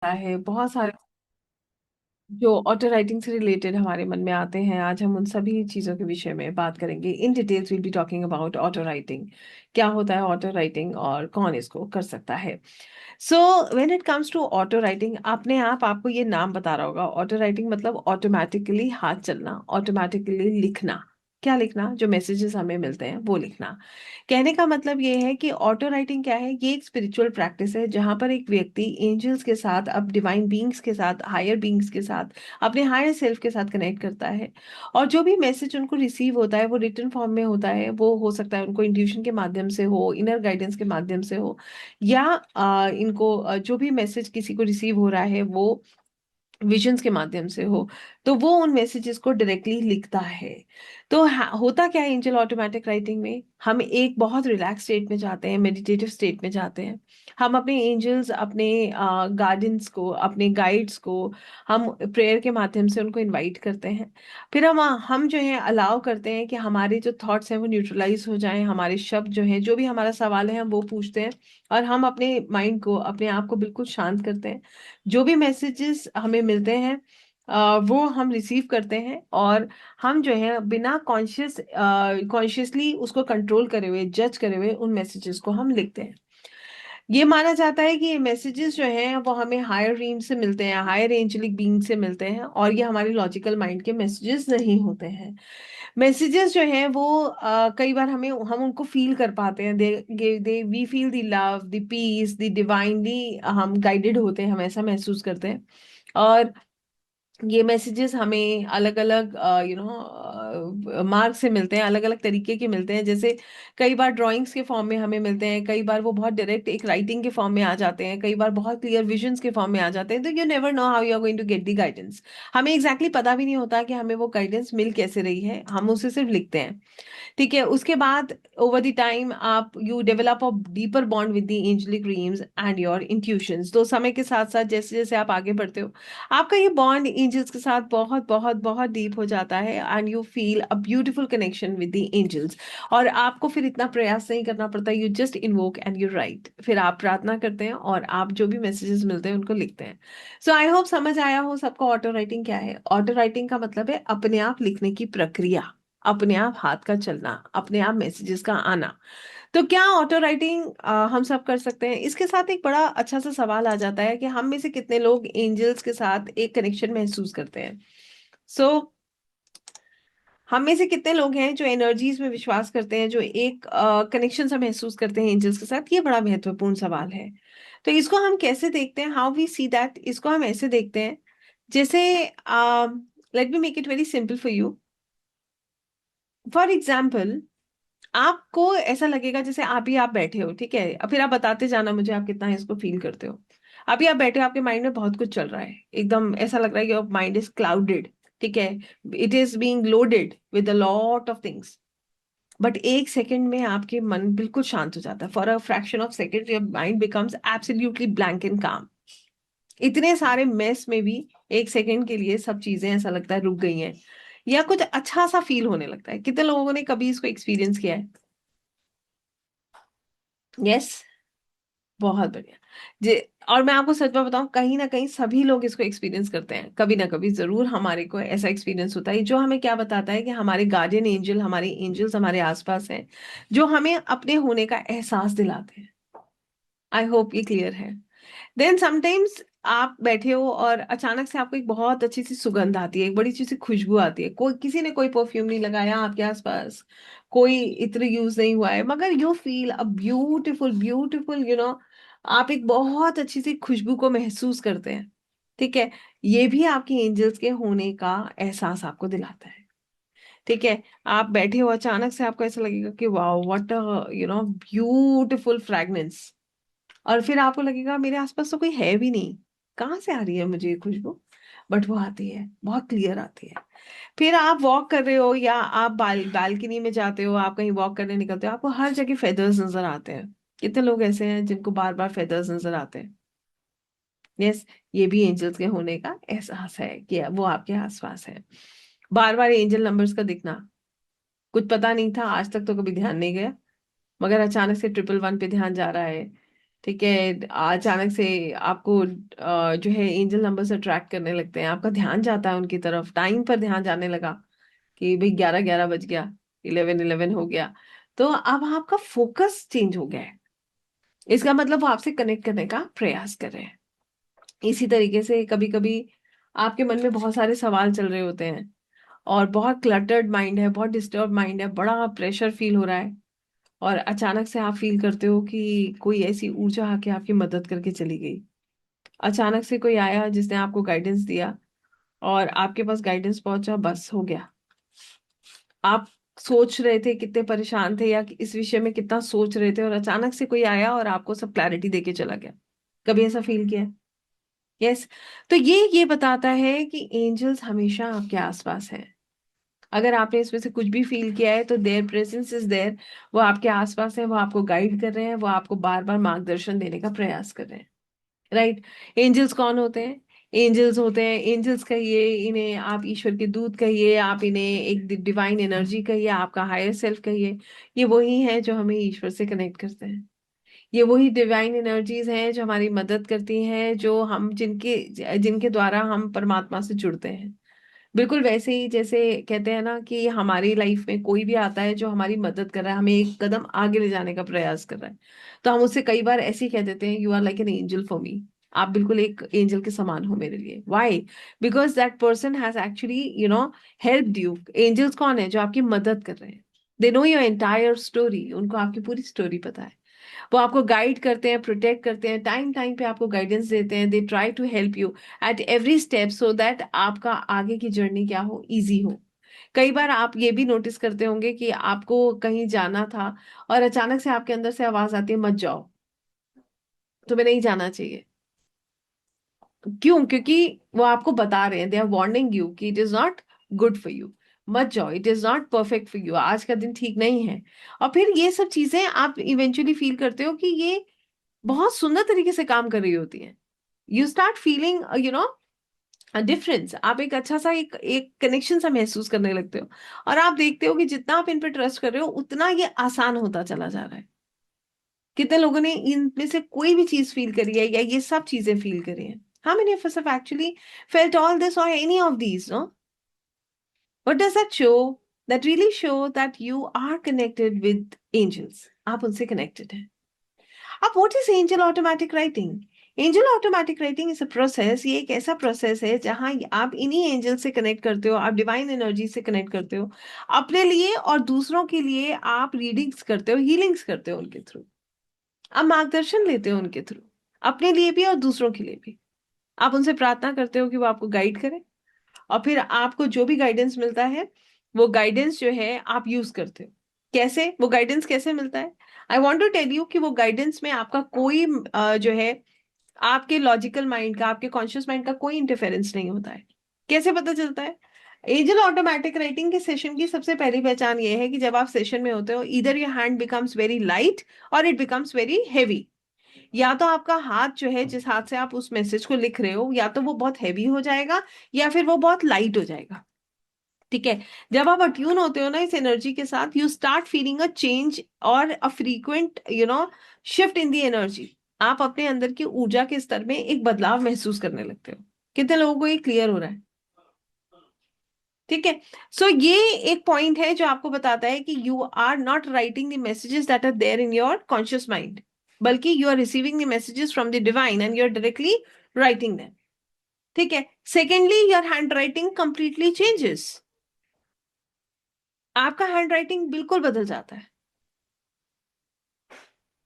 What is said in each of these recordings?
है, बहुत सारे जो ऑटो राइटिंग से रिलेटेड हमारे मन में आते हैं। आज हम उन सभी चीज़ों के विषय में बात करेंगे। In details will be talking about auto writing, क्या होता है ऑटो राइटिंग और कौन इसको कर सकता है। So when it comes to auto writing, अपने आप आपको ये नाम बता रहा होगा। ऑटो राइटिंग मतलब ऑटोमेटिकली हाथ चलना, ऑटोमेटिकली लिखना। क्या लिखना? जो मैसेजेस हमें मिलते हैं वो लिखना। कहने का मतलब ये है कि ऑटो राइटिंग क्या है? ये एक स्पिरिचुअल प्रैक्टिस है जहां पर एक व्यक्ति एंजल्स के साथ, अब डिवाइन बीइंग्स के साथ, हायर बीइंग्स के साथ, अपने हायर सेल्फ के साथ कनेक्ट करता है। और जो भी मैसेज उनको रिसीव होता है वो रिटन फॉर्म में होता है। वो हो सकता है उनको इंट्यूशन के माध्यम से हो, इनर गाइडेंस के माध्यम से हो, या इनको जो भी मैसेज किसी को रिसीव हो रहा है वो विजन्स के माध्यम से हो, तो वो उन मैसेजेस को डायरेक्टली लिखता है। तो होता क्या है एंजल ऑटोमेटिक राइटिंग में? हम एक बहुत रिलैक्स स्टेट में जाते हैं, मेडिटेटिव स्टेट में जाते हैं। हम अपने एंजल्स, अपने गार्डियंस को, अपने गाइड्स को हम प्रेयर के माध्यम से उनको इनवाइट करते हैं। फिर हम जो है अलाउ करते हैं कि हमारे जो थॉट्स हैं वो न्यूट्रलाइज हो जाएं, हमारे शब्द जो हैं, जो भी हमारा सवाल है हम वो पूछते हैं, और हम अपने माइंड को, अपने आप को बिल्कुल शांत करते हैं। जो भी मैसेजेस हमें मिलते हैं वो हम रिसीव करते हैं, और हम जो है बिना कॉन्शियसली उसको कंट्रोल करे हुए, जज करे हुए उन मैसेजेस को हम लिखते हैं। ये माना जाता है कि ये मैसेजेस जो हैं वो हमें हायर रीम से मिलते हैं, हायर एंजेलिक बीइंग से मिलते हैं, और ये हमारी लॉजिकल माइंड के मैसेजेस नहीं होते हैं। मैसेजेस जो हैं वो कई बार हम उनको फील कर पाते हैं। They we feel the love, the peace, the divinely हम गाइडेड होते हैं, हम ऐसा महसूस करते हैं। और ये मैसेजेस हमें अलग अलग मार्ग से मिलते हैं, अलग अलग तरीके के मिलते हैं। जैसे कई बार ड्राइंग्स के फॉर्म में हमें मिलते हैं, कई बार वो बहुत डायरेक्ट एक राइटिंग के फॉर्म में आ जाते हैं, कई बार बहुत क्लियर विजन्स के फॉर्म में आ जाते हैं। तो you never know how you are going to get the guidance. हमें एग्जैक्टली exactly पता भी नहीं होता कि हमें वो गाइडेंस मिल कैसे रही है, हम उसे सिर्फ लिखते हैं। ठीक है, उसके बाद ओवर द टाइम आप you develop a deeper bond with the angelic dreams and your intuitions. तो समय के साथ साथ जैसे जैसे आप आगे बढ़ते हो, आपका ये बॉन्ड एंजल्स के साथ बहुत बहुत बहुत डीप हो जाता है, and you feel a beautiful connection with the angels. और आपको फिर इतना प्रयास नहीं करना पड़ता, you just invoke and you write. फिर आप प्रार्थना करते हैं और आप जो भी मैसेजेस मिलते हैं उनको लिखते हैं। सो आई होप समझ आया हो सबको ऑटो राइटिंग क्या है। ऑटो राइटिंग का मतलब है अपने आप लिखने की प्रक्रिया, अपने आप हाथ का चलना, अपने आप मैसेजेस का आना। तो क्या ऑटो राइटिंग हम सब कर सकते हैं? इसके साथ एक बड़ा अच्छा सा सवाल आ जाता है कि हम में से कितने लोग एंजल्स के साथ एक कनेक्शन महसूस करते हैं। सो हम में से कितने लोग हैं जो एनर्जीज में विश्वास करते हैं, जो एक कनेक्शन सा महसूस करते हैं एंजल्स के साथ? ये बड़ा महत्वपूर्ण सवाल है। तो इसको हम कैसे देखते हैं? How we see that? इसको हम ऐसे देखते हैं, जैसे let me make it very simple for you. For example, आपको ऐसा लगेगा जैसे आप ही आप बैठे हो, ठीक है? अब फिर आप बताते जाना मुझे आप कितना इसको फील करते हो। अभी आप बैठे हो, आपके माइंड में बहुत कुछ चल रहा है, एकदम ऐसा लग रहा है कि योर माइंड इज क्लाउडेड। ठीक है, it is being loaded with a lot of things. But एक सेकंड में आपके मन बिल्कुल शांत हो जाता है। For a fraction of second your mind becomes absolutely blank and काम। इतने सारे मेस में भी एक सेकंड के लिए सब चीजें ऐसा लगता है रुक गई हैं, या कुछ अच्छा सा फील होने लगता है। कितने लोगों ने कभी इसको एक्सपीरियंस किया है? यस, बहुत बढ़िया। जे और मैं आपको सच में बताऊं, कहीं ना कहीं सभी लोग इसको एक्सपीरियंस करते हैं, कभी ना कभी जरूर हमारे को ऐसा एक्सपीरियंस होता है, जो हमें क्या बताता है कि हमारे गार्डियन एंजल, हमारे एंजल्स हमारे आसपास हैं, जो हमें अपने होने का एहसास दिलाते हैं। आई होप ये क्लियर है। देन समटाइम्स आप बैठे हो और अचानक से आपको एक बहुत अच्छी सी सुगंध आती है, एक बड़ी अच्छी सी खुशबू आती है। कोई, किसी ने कोई परफ्यूम नहीं लगाया आपके आसपास, कोई इत्र यूज नहीं हुआ है, मगर you feel a beautiful beautiful आप एक बहुत अच्छी सी खुशबू को महसूस करते हैं। ठीक है, ये भी आपके एंजल्स के होने का एहसास आपको दिलाता है। ठीक है, आप बैठे हो, अचानक से आपको ऐसा लगेगा कि wow what a beautiful fragrance. और फिर आपको लगेगा मेरे आसपास तो कोई है भी नहीं, कहाँ से आ रही है मुझे ये खुशबू? बट वो आती है, बहुत क्लियर आती है। फिर आप वॉक कर रहे हो, या आप बालकनी में जाते हो, आप कहीं वॉक करने निकलते हो, आपको हर जगह फेदर्स नजर आते हैं। कितने लोग ऐसे हैं जिनको बार बार फेदर्स नजर आते हैं? यस, ये भी एंजल्स के होने का एहसास है कि वो आपके आसपास है। बार बार एंजल नंबर्स का दिखना, कुछ पता नहीं था, आज तक तो कभी ध्यान नहीं गया, मगर अचानक से 111 पे ध्यान जा रहा है। ठीक है, अचानक से आपको जो है एंजल नंबर्स अट्रैक्ट करने लगते हैं, आपका ध्यान जाता है उनकी तरफ, टाइम पर ध्यान जाने लगा कि भाई 11 11 बज गया, 11 11 हो गया। तो अब आपका फोकस चेंज हो गया है। इसका मतलब वो आपसे कनेक्ट करने का प्रयास कर रहे हैं। इसी तरीके से कभी कभी आपके मन में बहुत सारे सवाल चल रहे होते हैं और बहुत क्लटर्ड माइंड है, बहुत डिस्टर्ब माइंड है, बड़ा प्रेशर फील हो रहा है, और अचानक से आप फील करते हो कि कोई ऐसी ऊर्जा आके आपकी मदद करके चली गई। अचानक से कोई आया जिसने आपको गाइडेंस दिया और आपके पास गाइडेंस पहुंचा, बस हो गया। आप सोच रहे थे, कितने परेशान थे या इस विषय में कितना सोच रहे थे, और अचानक से कोई आया और आपको सब क्लैरिटी देके चला गया। कभी ऐसा फील किया? यस। तो ये बताता है कि एंजल्स हमेशा आपके आसपास हैं। अगर आपने इसमें से कुछ भी फील किया है तो देयर प्रेजेंस इज देयर। वो आपके आसपास है, वो आपको गाइड कर रहे हैं, वो आपको बार बार मार्गदर्शन देने का प्रयास कर रहे हैं। राइट। एंजल्स कौन होते हैं? एंजल्स होते हैं, एंजल्स कहिए इन्हें, आप ईश्वर के दूत कहिए, आप इन्हें एक डिवाइन एनर्जी कहिए, आपका हायर सेल्फ कहिए। ये वही है जो हमें ईश्वर से कनेक्ट करते हैं। ये वही डिवाइन एनर्जीज हैं जो हमारी मदद करती हैं, जो हम जिनके जिनके द्वारा हम परमात्मा से जुड़ते हैं। बिल्कुल वैसे ही जैसे कहते हैं ना कि हमारी लाइफ में कोई भी आता है जो हमारी मदद कर रहा है, हमें एक कदम आगे ले जाने का प्रयास कर रहा है, तो हम उससे कई बार ऐसे ही कह देते हैं, you are like an angel for me. आप बिल्कुल एक एंजल के समान हो मेरे लिए। Why? Because that person has actually helped you. Angels कौन है? जो आपकी मदद कर रहे हैं। They know your entire story, उनको आपकी पूरी स्टोरी पता है। वो आपको गाइड करते हैं, प्रोटेक्ट करते हैं, टाइम टाइम पे आपको गाइडेंस देते हैं। They try to help you at every step so that आपका आगे की जर्नी क्या हो, इजी हो। कई बार आप ये भी नोटिस करते होंगे कि आपको कहीं जाना था और अचानक से आपके अंदर से आवाज आती है, मत जाओ, तुम्हें नहीं जाना चाहिए। क्यों? क्योंकि वो आपको बता रहे हैं, दे आर वार्निंग यू कि it is not good for you, मत जाओ, it is not perfect for you, आज का दिन ठीक नहीं है। और फिर ये सब चीजें आप इवेंचुअली फील करते हो कि ये बहुत सुंदर तरीके से काम कर रही होती हैं। You start feeling difference. आप एक अच्छा सा एक एक कनेक्शन सा महसूस करने लगते हो, और आप देखते हो कि जितना आप इन पे ट्रस्ट कर रहे हो उतना ये आसान होता चला जा रहा है। कितने लोगों ने इनमें से कोई भी चीज फील करी है या ये सब चीजें फील करी हैं? How many of us have actually felt all this or any of these, no? What does that show? That really show that you are connected with angels. आप उनसे connected हैं। अब what is angel automatic writing? Angel automatic writing is a process. ये एक ऐसा process है जहां आप इन्हीं एंजल से कनेक्ट करते हो, आप डिवाइन एनर्जी से कनेक्ट करते हो अपने लिए और दूसरों के लिए। आप रीडिंग्स करते हो, हीलिंग्स करते हो उनके थ्रू, आप मार्गदर्शन लेते हो उनके थ्रू, अपने लिए भी और दूसरों के लिए भी। आप उनसे प्रार्थना करते हो कि वो आपको गाइड करें, और फिर आपको जो भी गाइडेंस मिलता है वो गाइडेंस जो है आप यूज करते हो। कैसे वो गाइडेंस कैसे मिलता है? I want to tell you कि वो गाइडेंस में आपका कोई जो है आपके लॉजिकल माइंड का, आपके कॉन्शियस माइंड का कोई इंटरफेरेंस नहीं होता है। कैसे पता चलता है? एंजल ऑटोमेटिक राइटिंग के सेशन की सबसे पहली पहचान ये है कि जब आप सेशन में होते हो, इधर your hand becomes very light और इट बिकम्स वेरी हैवी। या तो आपका हाथ जो है, जिस हाथ से आप उस मैसेज को लिख रहे हो, या तो वो बहुत हैवी हो जाएगा या फिर वो बहुत लाइट हो जाएगा। ठीक है। जब आप अट्यून होते हो ना इस एनर्जी के साथ, you start feeling a change और a frequent shift in the energy. आप अपने अंदर की ऊर्जा के स्तर में एक बदलाव महसूस करने लगते हो। कितने लोगों को ये क्लियर हो रहा है? ठीक है। सो ये एक पॉइंट है जो आपको बताता है कि you are not writing the messages that are there in your conscious mind, बल्कि you are receiving the messages from the divine and you are directly writing them. ठीक है। Secondly, your handwriting completely changes. आपका handwriting बिल्कुल बदल जाता है।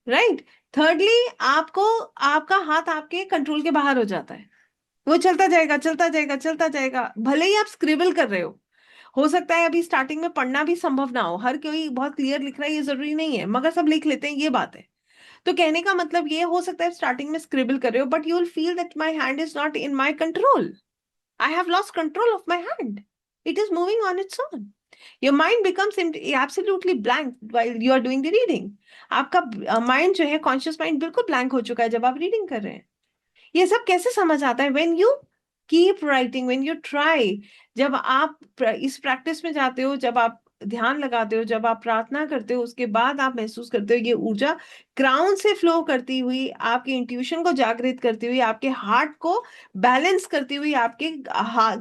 Right. Thirdly, आपको आपका हाथ आपके कंट्रोल के बाहर हो जाता है। वो चलता जाएगा, चलता जाएगा, चलता जाएगा, भले ही आप स्क्रिबल कर रहे हो सकता है अभी स्टार्टिंग में पढ़ना भी संभव ना हो, हर कोई बहुत क्लियर लिख रहा है ये जरूरी नहीं है, मगर सब लिख लेते हैं, ये बात है। तो कहने का मतलब ये हो सकता है स्टार्टिंग में स्क्रिबल कर रहे हो, but you will feel that my hand is not in my control, I have lost control of my hand, it is moving on its own. Your mind becomes absolutely blank while you are doing the reading. आपका mind जो है, conscious mind बिल्कुल blank हो चुका है जब आप reading कर रहे हैं। ये सब कैसे समझ आता है? When you keep writing, when you try, जब आप इस प्रैक्टिस में जाते हो, जब आप ध्यान लगाते हो, जब आप प्रार्थना करते हो, उसके बाद आप महसूस करते हो ये ऊर्जा क्राउन से फ्लो करती हुई, आपके इंट्यूशन को जागृत करती हुई, आपके हार्ट को बैलेंस करती हुई, आपके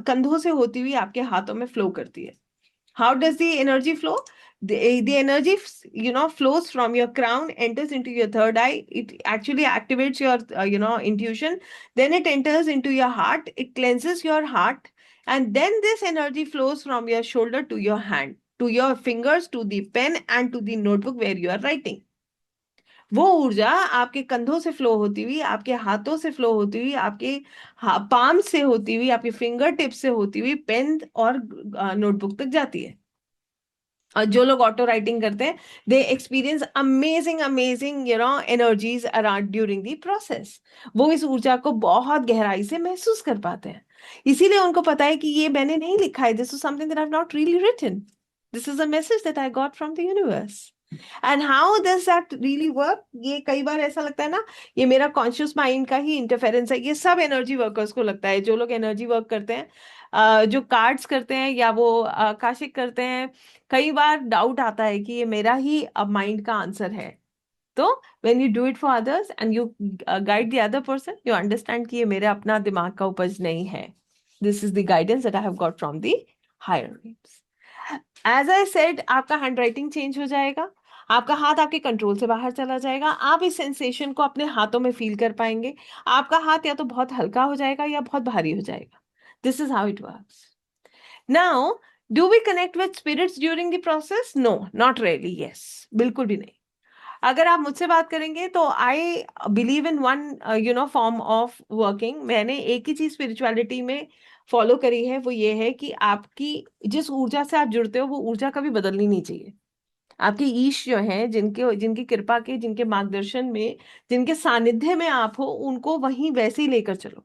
कंधों से होती हुई आपके हाथों में फ्लो करती है. How does the energy flow? The energy, flows from your crown, enters into your third eye. It actually activates your, intuition. Then it enters into your heart. It cleanses your heart. And then this energy flows from your shoulder to your hand, to your fingers, to the pen, and to the notebook where you are writing. वो ऊर्जा आपके कंधों से flow होती हुई, आपके हाथों से फ्लो होती हुई, आपके पाम से होती हुई, आपके फिंगर टिप से होती हुई पेन और नोटबुक तक जाती है. और जो लोग ऑटो राइटिंग करते हैं, they experience amazing amazing energies around during the process. वो इस ऊर्जा को बहुत गहराई से महसूस कर पाते हैं. इसीलिए उनको पता है कि ये मैंने नहीं लिखा है, this is something that I have not really written, this is a message that I got from the universe. And how does that really work? ये कई बार ऐसा लगता है ना, ये मेरा कॉन्शियस माइंड का ही इंटरफेरेंस है. ये सब एनर्जी वर्कर्स को लगता है, जो लोग एनर्जी वर्क करते हैं, जो कार्ड्स करते हैं या वो आकाशिक करते हैं. कई बार डाउट आता है कि ये मेरा ही माइंड का आंसर है. तो when you do it for others and you guide the other person, you understand कि ये मेरे अपना दिमाग का उपज नहीं है. This is the guidance that I have got from the higher realms. As I said, आपका हैंड राइटिंग चेंज हो जाएगा, आपका हाथ आपके कंट्रोल से बाहर चला जाएगा, आप इस सेंसेशन को अपने हाथों में फील कर पाएंगे. आपका हाथ या तो बहुत हल्का हो जाएगा या बहुत भारी हो जाएगा. This is how it works. Now, do we connect with spirits during the process? No, not really. Yes, बिल्कुल भी नहीं. अगर आप मुझसे बात करेंगे तो I believe in one form of working. मैंने एक ही चीज स्पिरिचुअलिटी में फॉलो करी है, वो ये है कि आपकी जिस ऊर्जा से आप जुड़ते हो वो ऊर्जा कभी बदलनी नहीं चाहिए. आपके ईश जो हैं, जिनके जिनकी कृपा के, जिनके मार्गदर्शन में, जिनके सानिध्य में आप हो, उनको वहीं वैसे ही लेकर चलो.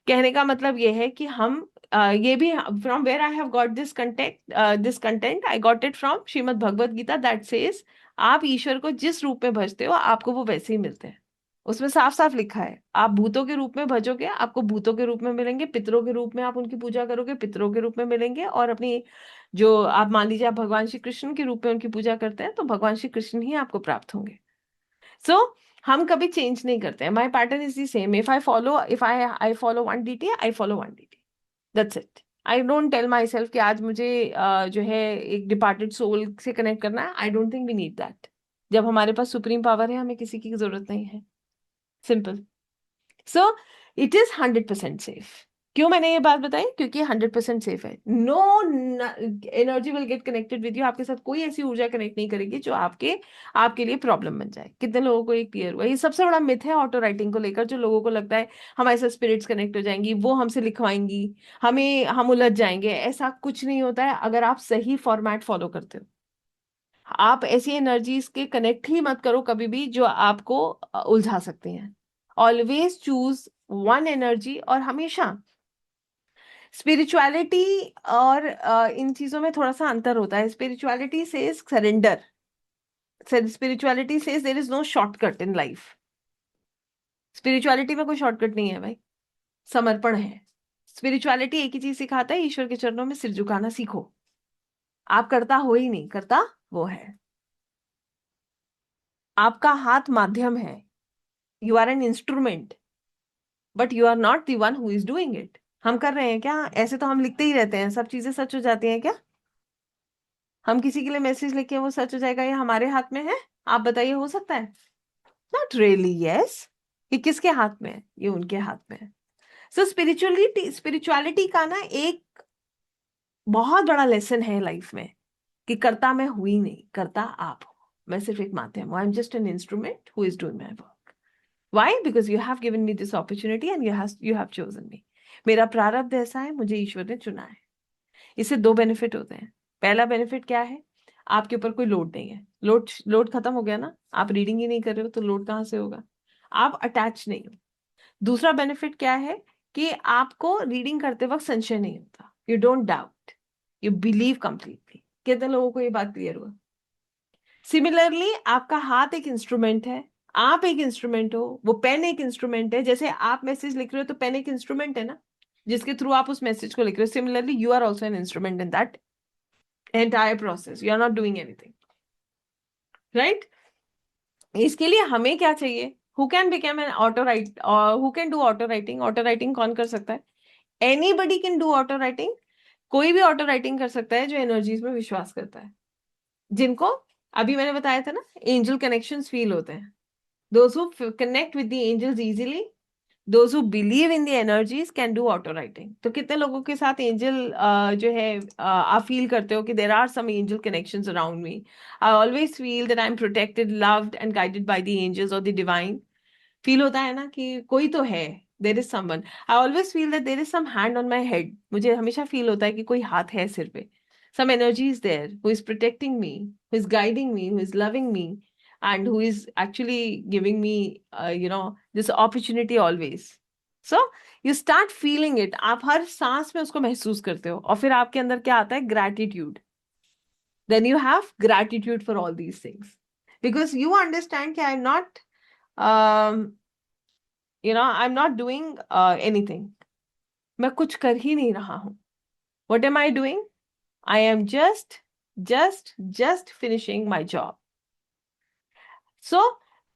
कहने का मतलब ये है कि हम ये भी, from where I have got this content I got it from Shrimad Bhagavad Gita that says, आप ईश्वर को जिस रूप में भजते हो आपको वो वैसे ही मिलते हैं. उसमें साफ साफ लिखा है, आप भूतों के रूप में भजोगे आपको भूतों के रूप में मिलेंगे, पितरों के रूप में आप उनकी पूजा करोगे पितरों के रूप में मिलेंगे, और अपनी जो आप मान लीजिए आप भगवान श्री कृष्ण के रूप में उनकी पूजा करते हैं तो भगवान श्री कृष्ण ही आपको प्राप्त होंगे. सो हम कभी चेंज नहीं करते हैं. My pattern is the same. If I follow one DT, I follow one DT. That's it. I don't tell myself कि आज मुझे जो है एक डिपार्टेड सोल से कनेक्ट करना है. I don't think we need that. जब हमारे पास सुप्रीम पावर है, हमें किसी की जरूरत नहीं है. Simple. So it is 100% safe. क्यों मैंने ये बात बताई? क्योंकि 100% सेफ है. No energy will get connected with you. आपके साथ कोई ऐसी ऊर्जा कनेक्ट नहीं करेगी जो आपके लिए प्रॉब्लम बन जाए. कितने लोगों को ये क्लियर हुआ? ये सबसे बड़ा मिथ है ऑटो राइटिंग को लेकर, जो लोगों को लगता है हमारे साथ स्पिरिट्स कनेक्ट हो जाएंगी, वो हमसे लिखवाएंगी, हम उलझ जाएंगे. ऐसा कुछ नहीं होता है अगर आप सही फॉर्मेट फॉलो करते हो. आप ऐसी एनर्जीज के कनेक्ट ही मत करो कभी भी जो आपको उलझा सकते हैं. Always choose one energy. और हमेशा स्पिरिचुअलिटी और इन चीजों में थोड़ा सा अंतर होता है. Spirituality says surrender. Spirituality says there is no shortcut in life. Spirituality में कोई शॉर्टकट नहीं है भाई, समर्पण है. स्पिरिचुअलिटी एक ही चीज सिखाता है, ईश्वर के चरणों में सिर झुकाना सीखो. आप करता हो ही नहीं, करता वो है. आपका हाथ माध्यम है. You are an instrument, but you are not the one who is doing it. हम कर रहे हैं क्या? ऐसे तो हम लिखते ही रहते हैं, सब चीजें सच हो जाती हैं क्या? हम किसी के लिए मैसेज लिखे वो सच हो जाएगा, ये हमारे हाथ में है? आप बताइए, हो सकता है? Not really. यस. ये किसके हाथ में है? ये उनके हाथ में है. सो स्पिरिचुअलिटी का ना एक बहुत बड़ा लेसन है लाइफ में, कि करता मैं हुई नहीं, करता आप हो. मैं सिर्फ एक माध्यम हूं. I am just an instrument who is doing my work. Why? Because you have given me this opportunity and you have chosen me. मेरा प्रारब्ध ऐसा है, मुझे ईश्वर ने चुना है. इससे दो बेनिफिट होते हैं. पहला बेनिफिट क्या है? आपके ऊपर कोई लोड नहीं है. लोड खत्म हो गया ना. आप रीडिंग ही नहीं कर रहे हो तो लोड कहाँ से होगा? आप अटैच नहीं हो. दूसरा बेनिफिट क्या है? कि आपको रीडिंग करते वक्त संशय नहीं होता. You don't doubt, you believe completely. कितने लोगों को ये बात क्लियर हुआ? सिमिलरली आपका हाथ एक इंस्ट्रूमेंट है, आप एक इंस्ट्रूमेंट हो, वो पेन एक इंस्ट्रूमेंट है. जैसे आप मैसेज लिख रहे हो तो पेन एक इंस्ट्रूमेंट है ना, जिसके थ्रू आप उस मैसेज को लिख रहे हो. Similarly you are also an instrument in that entire process, you are not doing anything, right? इसके लिए हमें क्या चाहिए? Who can become an auto write, who can do auto writing? Auto writing कौन कर सकता है? Anybody can do auto writing. कोई भी ऑटो राइटिंग कर सकता है जो एनर्जीज में विश्वास करता है, जिनको अभी मैंने बताया था ना, एंजल कनेक्शंस फील होते हैं। Those who connect with the angels easily, those who believe in the energies can do auto writing. तो कितने लोगों के साथ एंजल जो है आप फील करते हो कि there are some angel connections around me, I always feel that I am protected, loved and guided by the angels और द डिवाइन। फील होता है ना कि कोई तो है, there is someone. I always feel that there is some hand on my head. मुझे हमेशा फील होता है कि कोई हाथ है सिर पे। Some energy is there who is protecting me, who is guiding me, who is loving me, and who is actually giving me this opportunity always. So you start feeling it, आप हर सांस में उसको महसूस करते हो, और फिर आपके अंदर क्या आता है? Gratitude. then you have gratitude for all these things because you understand कि um, I'm not doing anything. मैं कुछ कर ही नहीं रहा हूं। what am I doing? I am just finishing my job. सो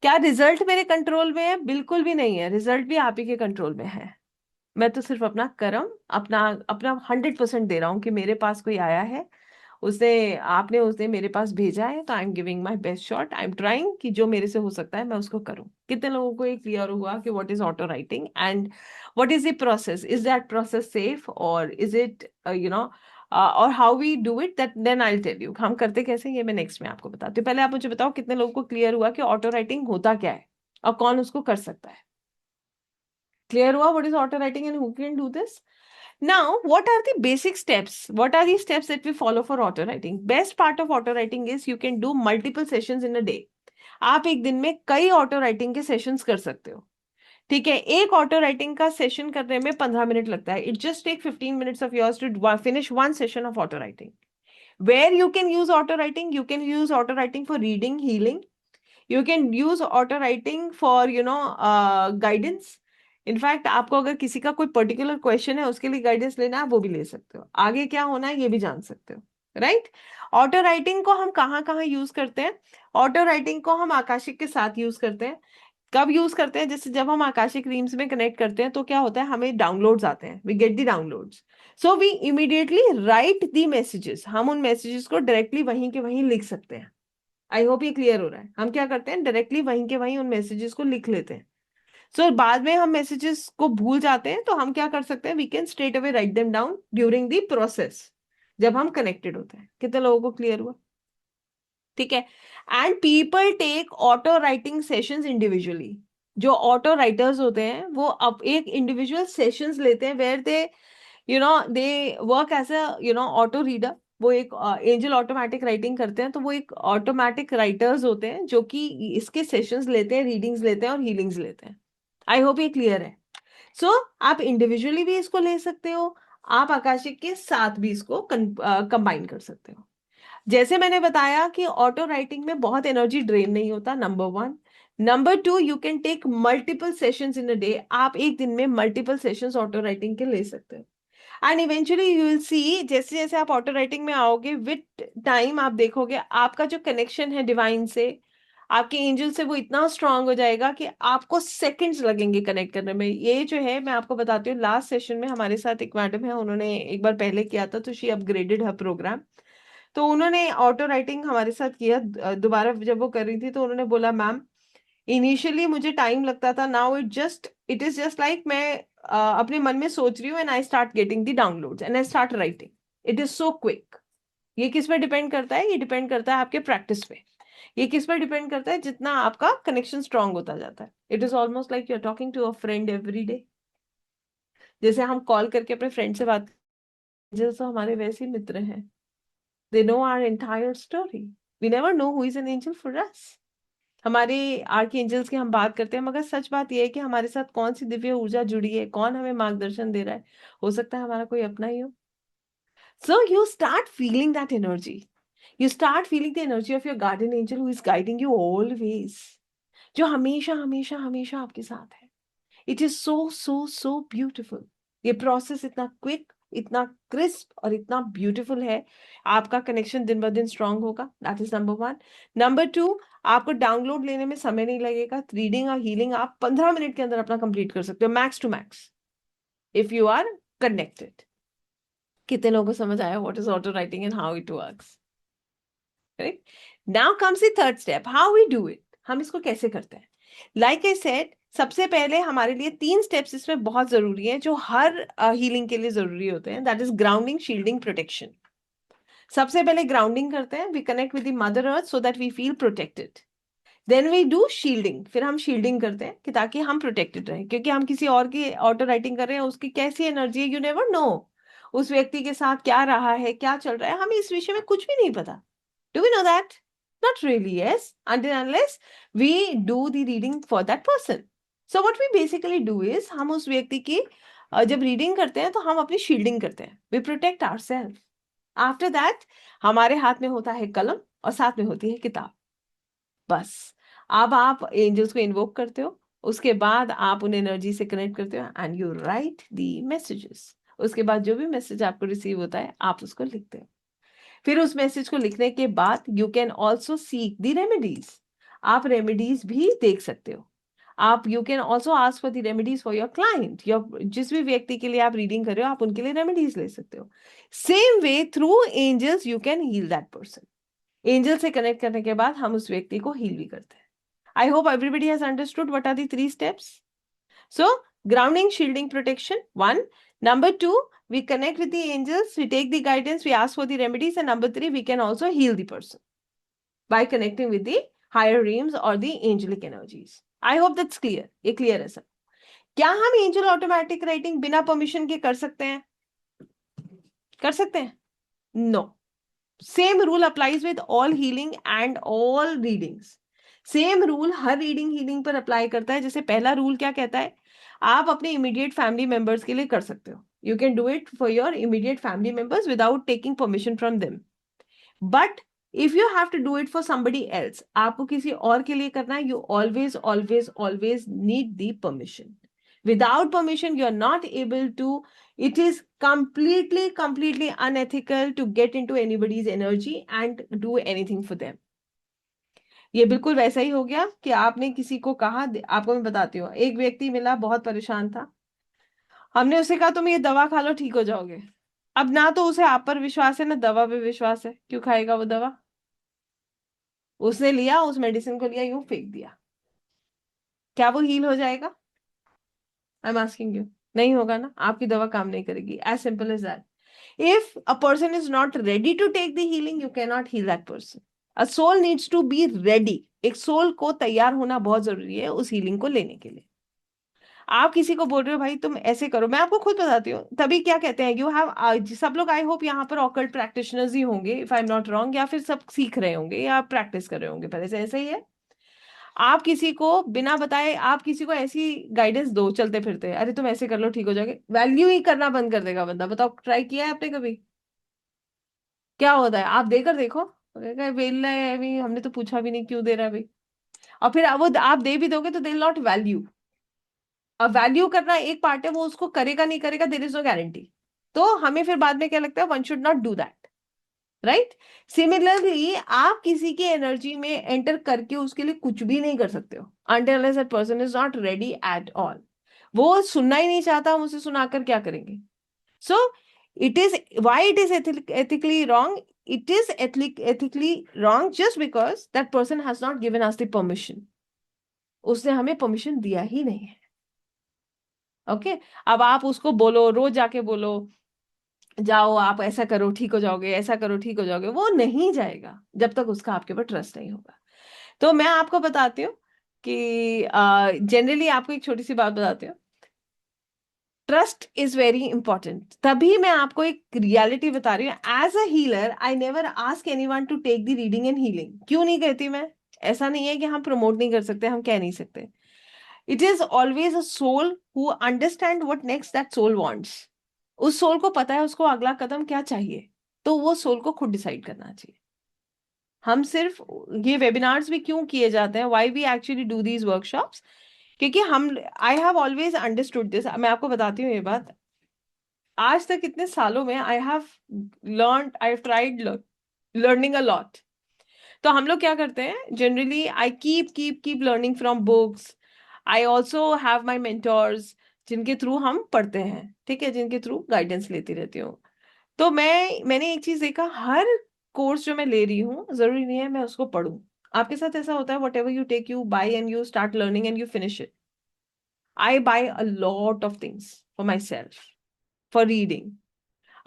क्या रिजल्ट मेरे कंट्रोल में है? बिल्कुल भी नहीं है, रिजल्ट भी आप ही के कंट्रोल में है। मैं तो सिर्फ अपना कर्म, अपना अपना 100% दे रहा हूँ कि मेरे पास कोई आया है, उसने मेरे पास भेजा है, तो I am giving my best shot, I am trying कि जो मेरे से हो सकता है मैं उसको करूँ। कितने लोगों को ये क्लियर हुआ कि what is auto writing and what is the process? Is that process safe और इज इट और how we do it, that then I will tell you. हम करते कैसे ये मैं नेक्स्ट में आपको बताती हूँ। पहले आप मुझे बताओ कितने लोगों को क्लियर हुआ कि ऑटो राइटिंग होता क्या है और कौन उसको कर सकता है? क्लियर हुआ what is auto writing and who can do this? Now, what are the basic steps? What are the steps that we follow for auto writing? Best part of auto writing is you can do multiple sessions in a day. आप एक दिन में कई auto writing के sessions कर सकते हो। ठीक है, एक ऑटो राइटिंग का सेशन करने में 15 मिनट लगता है। It just take 15 minutes of yours to finish one session of auto writing. Where you can use auto writing? You can use auto writing for reading, healing. You can use auto writing for guidance. In fact आपको अगर किसी का कोई particular question है उसके लिए guidance लेना है, वो भी ले सकते हो। आगे क्या होना है ये भी जान सकते हो, राइट? ऑटो राइटिंग को हम कहाँ कहाँ यूज करते हैं? ऑटो राइटिंग को हम आकाशिक के साथ यूज करते हैं। कब यूज करते हैं? जैसे जब हम आकाशिक रीम्स में कनेक्ट करते हैं तो क्या होता है, हमें डाउनलोड्स आते हैं, we get the downloads. So we immediately write the messages. हम उन मैसेजेस को डायरेक्टली वहीं के वहीं लिख सकते हैं। आई होप ये क्लियर हो रहा है। हम क्या करते हैं, डायरेक्टली वहीं के वहीं उन मैसेजेस को लिख लेते हैं। सो बाद में हम मैसेजेस को भूल जाते हैं तो हम क्या कर सकते हैं, we can straight away write them down during the process, जब हम कनेक्टेड होते हैं। कितने लोगों को क्लियर हुआ? ठीक है। And people take auto writing sessions individually. जो ऑटो राइटर्स होते हैं वो अब एक इंडिविजुअल सेशंस लेते हैं where they work as a auto reader. वो एक एंजल ऑटोमेटिक राइटिंग करते हैं, तो वो एक ऑटोमेटिक राइटर्स होते हैं जो कि इसके सेशंस लेते हैं, रीडिंग्स लेते हैं और हीलिंग्स लेते हैं। आई होप ये क्लियर है। सो आप इंडिविजुअली भी इसको ले सकते हो, आप आकाशिक के साथ भी इसको कंबाइन कर सकते हो। जैसे मैंने बताया कि ऑटो राइटिंग में बहुत एनर्जी ड्रेन नहीं होता, number one. Number two, you can take multiple sessions in a day. आप एक दिन में मल्टीपल सेशंस ऑटो राइटिंग के ले सकते हो। And eventually you will see, जैसे जैसे आप ऑटो राइटिंग में आओगे विथ टाइम, आप देखोगे आपका जो कनेक्शन है डिवाइन से, आपके एंजल से, वो इतना स्ट्रांग हो जाएगा कि आपको सेकंड्स लगेंगे कनेक्ट करने में। ये जो है मैं आपको बताती हूँ, लास्ट सेशन में हमारे साथ एक मैडम है, उन्होंने एक बार पहले किया था तो शी अपग्रेडेड हर प्रोग्राम। तो उन्होंने ऑटो राइटिंग हमारे साथ किया, दोबारा जब वो कर रही थी तो उन्होंने बोला, मैम इनिशियली मुझे टाइम लगता था, now it is just like मैं अपने मन में सोच रही हूँ and I start getting the downloads and I start writing. It is so quick. ये किस पे डिपेंड करता है? ये डिपेंड करता है आपके प्रैक्टिस पे। ये किस पर डिपेंड करता है? जितना आपका कनेक्शन स्ट्रांग होता जाता है। It is almost like you are talking to a friend every day. जैसे हम कॉल करके अपने फ्रेंड से बात, जैसे हमारे वैसे ही मित्र हैं। They know our entire story. We never know who is an angel for us. हमारे आर्क एंजल्स की हम बात करते हैं, मगर सच बात यह है कि हमारे साथ कौन सी दिव्य ऊर्जा जुड़ी है, कौन हमें मार्गदर्शन दे रहा है, हो सकता है हमारा कोई अपना ही हो। So you start feeling that energy. You start feeling the energy of your garden angel who is guiding you always, जो हमेशा हमेशा हमेशा आपके साथ है। It is so so so beautiful. ये प्रोसेस इतना क्विक इतना क्रिस्प और इतना ब्यूटीफुल है। आपका कनेक्शन दिन ब दिन स्ट्रांग होगा, that is number one. Number to, आपको डाउनलोड लेने में समय नहीं लगेगा। रीडिंग और हीलिंग आप 15 मिनट के अंदर अपना कंप्लीट कर सकते हो, max to max, if you are connected. कितने लोगों को समझ आया what is auto writing and how it works? Right, now comes the third step, how we do it. हम इसको कैसे करते हैं? लाइक आई सेड, सबसे पहले हमारे लिए 3 स्टेप्स इसमें बहुत जरूरी हैं, जो हर हीलिंग के लिए जरूरी होते हैं। That is grounding, shielding, protection. सबसे पहले ग्राउंडिंग करते हैं, we connect with the mother earth so that we feel protected. Then we do shielding, फिर हम शील्डिंग करते हैं कि ताकि हम प्रोटेक्टेड रहें, क्योंकि हम किसी और की ऑटो राइटिंग कर रहे हैं, उसकी कैसी एनर्जी है, यू नेवर नो। उस व्यक्ति के साथ क्या रहा है, क्या चल रहा है, हमें इस विषय में कुछ भी नहीं पता। Do we know that? Not really, yes, until unless we do the reading for that person. So what we basically do is, हम उस व्यक्ति की जब रीडिंग करते हैं तो हम अपनी शील्डिंग करते हैं, we protect ourselves. After that, हमारे हाथ में होता है कलम और साथ में होती है किताब। बस, अब आप एंजल्स को इन्वोक करते हो, उसके बाद आप उन एनर्जी से कनेक्ट करते हो and you right the messages. उसके बाद जो भी मैसेज आपको रिसीव होता है आप उसको लिखते हो। फिर उस मैसेज को लिखने के बाद you can also seek the remedies. आप रेमेडीज भी देख सकते हो। आप you can also ask for the remedies for your client, your जिस भी व्यक्ति के लिए आप रीडिंग कर रहे हो आप उनके लिए रेमेडीज ले सकते हो। Same way through angels you can heal that person. Angel से कनेक्ट करने के बाद हम उस व्यक्ति को हील भी करते हैं। I hope everybody has understood what are the 3 steps. So, grounding, shielding, protection, one. Number two, we connect with the angels, we take the guidance, we ask for the remedies, and number three, we can also heal the person by connecting with the higher realms or the angelic energies. I hope that's clear. ये clear है सब? क्या हम angel automatic writing बिना permission के कर सकते हैं? कर सकते हैं? No. Same rule applies with all healing and all readings. Same rule her reading healing पर अप्लाई करता है। जैसे पहला रूल क्या कहता है, आप अपने इमीडिएट फैमिली मेंबर्स के लिए कर सकते हो, you can do it for your immediate family members without taking permission from them. But if you have to do it for somebody else, आपको किसी और के लिए करना है, you always always always need the permission. Without permission, you are not able to. It is completely unethical to get into anybody's energy and do anything for them. ये बिल्कुल वैसा ही हो गया कि आपने किसी को कहा, आपको मैं बताती हूँ, एक व्यक्ति मिला बहुत परेशान था, हमने उसे कहा तुम ये दवा खा लो ठीक हो जाओगे। अब ना तो उसे आप पर विश्वास है ना दवा पे विश्वास है, क्यों खाएगा वो दवा? उसने लिया, उस मेडिसिन को लिया, यूं फेंक दिया। क्या वो हील हो जाएगा? I am asking you. नहीं होगा ना, आपकी दवा काम नहीं करेगी, as simple as that. If a person is not ready to take the healing, you cannot heal that person. A soul needs to be ready. एक सोल को तैयार होना बहुत जरूरी है उस हीलिंग को लेने के लिए। आप किसी को बोल रहे हो भाई तुम ऐसे करो, मैं आपको खुद बताती हूँ, तभी क्या कहते हैं, यू हैव, सब लोग आई होप यहाँ पर ऑकल्ट प्रैक्टिशनर्स ही होंगे if I am not wrong, या फिर सब सीख रहे होंगे या प्रैक्टिस कर रहे होंगे पहले से, ऐसा ही है। आप किसी को बिना बताए आप किसी को ऐसी गाइडेंस दो चलते फिरते, अरे तुम ऐसे कर लो ठीक हो जाएगा, वैल्यू ही करना बंद कर देगा बंदा। बताओ, ट्राई किया है आपने कभी? क्या होता है, आप देकर देखो, वेला है अभी, हमने तो पूछा भी नहीं क्यों दे रहा है भाई। और फिर वो आप दे भी दोगे तो दे नॉट वैल्यू। अब वैल्यू करना एक पार्ट है, वो उसको करेगा नहीं करेगा, देयर इज नो गारंटी। तो हमें फिर बाद में क्या लगता है, one should not do that, right? Similarly आप किसी की एनर्जी में एंटर करके उसके लिए कुछ भी नहीं कर सकते हो until unless that person is not ready at all। वो सुनना ही नहीं चाहता, हम उसे सुनाकर क्या करेंगे? So it is why it is ethically wrong. It is ethically wrong just because that person has not given us the permission. उसने हमें परमिशन दिया ही नहीं है। ओके अब आप उसको बोलो, रोज जाके बोलो जाओ आप ऐसा करो ठीक हो जाओगे, ऐसा करो ठीक हो जाओगे, वो नहीं जाएगा जब तक उसका आपके ऊपर ट्रस्ट नहीं होगा। तो मैं आपको बताती हूँ कि जनरली आपको एक छोटी सी बात बताती हूँ, ट्रस्ट इज वेरी इंपॉर्टेंट। तभी मैं आपको एक रियलिटी बता रही हूँ, as a healer I never ask anyone to take the reading and healing. क्यों नहीं कहती मैं? ऐसा नहीं है कि हम प्रमोट नहीं कर सकते, हम कह नहीं सकते। It is always a soul who understand what next that soul wants. उस सोल को पता है उसको अगला कदम क्या चाहिए, तो वो सोल को खुद डिसाइड करना चाहिए। हम सिर्फ ये वेबिनार्स भी क्यों किए जाते हैं, why we actually do these workshops, क्योंकि हम, I have always understood this. मैं आपको बताती हूँ ये बात, आज तक इतने सालों में I have tried learning a lot. तो हम लोग क्या करते हैं generally, I keep learning from books. I also have my mentors जिनके थ्रू हम पढ़ते हैं, ठीक है, जिनके थ्रू गाइडेंस लेती रहती हूँ। तो मैंने एक चीज देखा, हर कोर्स जो मैं ले रही हूँ जरूरी नहीं है मैं उसको पढूं। आपके साथ ऐसा होता है, whatever you take you buy and you start learning and you finish it. I buy a lot of things for myself, for reading.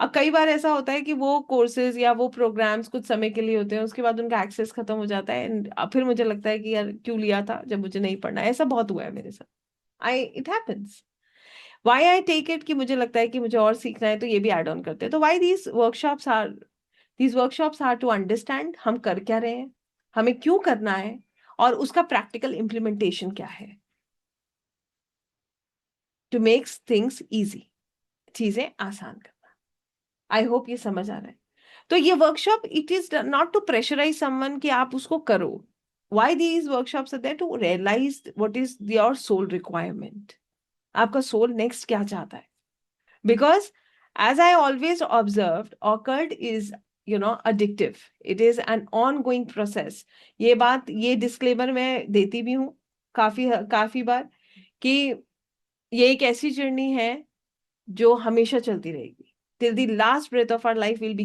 अब कई बार ऐसा होता है कि वो कोर्सेज या वो प्रोग्राम्स कुछ समय के लिए होते हैं, उसके बाद उनका एक्सेस खत्म हो जाता है and अब फिर मुझे लगता है कि यार क्यों लिया था जब मुझे नहीं पढ़ना है। ऐसा बहुत हुआ है मेरे साथ। I it happens. Why I take it कि मुझे लगता है कि मुझे और सीखना है, तो ये भी ऐड ऑन करते हैं। तो why these workshops are to understand हम कर क्या रहे हैं, हमें क्यों करना है, और उसका प्रैक्टिकल इम्प्लीमेंटेशन क्या है, टू मेक्स थिंग्स इजी, चीजें आसान करना। आई होप ये समझ आ रहा है। तो ये workshop it is not to pressurize someone कि आप उसको करो। Why these workshops are there to realize what is your soul requirement, आपका सोल नेक्स्ट क्या चाहता है। Because as I always observe, occult is addictive. It is an ongoing process. ये disclaimer मैं देती भी हूँ काफी काफी बार कि ये एक ऐसी जर्नी है जो हमेशा चलती रहेगी। Till the last breath of our life will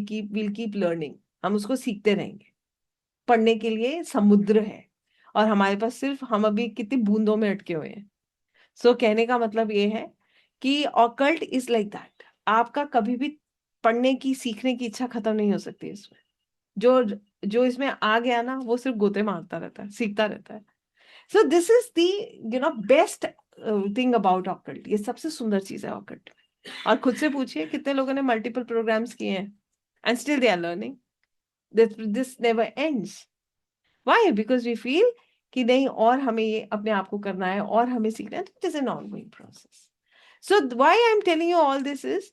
keep learning. हम उसको सीखते रहेंगे। पढ़ने के लिए समुद्र है, और हमारे पास सिर्फ हम अभी कितनी बूंदों में अटके हुए हैं। सो कहने का मतलब ये है कि ऑकल्ट इज लाइक दैट। आपका कभी भी पढ़ने की सीखने की इच्छा खत्म नहीं हो सकती इसमें। जो जो इसमें आ गया ना, वो सिर्फ गोते मारता रहता है, सीखता रहता है। So this is the best thing about occult. ये सबसे सुंदर चीज है ऑकल्ट। और खुद से पूछिए कितने लोगों ने मल्टीपल प्रोग्राम्स किए हैं and still they are learning. This never ends. Why? Because we feel कि नहीं, और हमें ये अपने आप को करना है और हमें सीखना है। तो it is an ongoing process. So why I am telling you all this is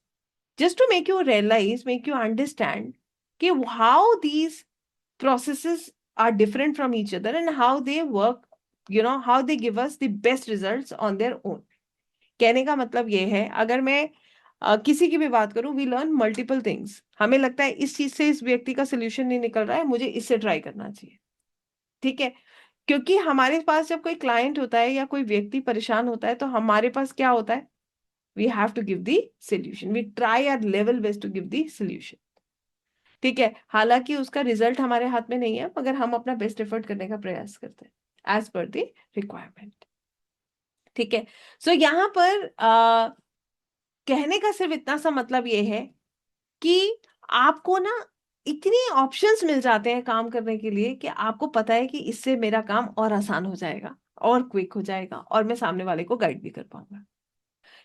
just to make you realize, make you understand कि how these processes are different from each other and how they work, how they give us the best results on their own. कहने का मतलब ये है, अगर मैं किसी की भी बात करूं, वी लर्न मल्टीपल थिंग्स। हमें लगता है इस चीज से इस व्यक्ति का सोल्यूशन नहीं निकल रहा है, मुझे इससे ट्राई करना चाहिए, ठीक है। क्योंकि हमारे पास जब कोई क्लाइंट होता है या कोई व्यक्ति परेशान होता है, तो हमारे पास क्या होता है, we have to give the solution, we try our level best to give the solution, ठीक है। हालांकि उसका रिजल्ट हमारे हाथ में नहीं है, मगर हम अपना बेस्ट एफर्ट करने का प्रयास करते हैं एज पर द रिक्वायरमेंट, ठीक है। सो यहाँ पर कहने का सिर्फ इतना सा मतलब ये है कि आपको ना इतने ऑप्शंस मिल जाते हैं काम करने के लिए कि आपको पता है कि इससे मेरा काम और आसान हो जाएगा और क्विक हो जाएगा और मैं सामने वाले को गाइड भी कर पाऊंगा,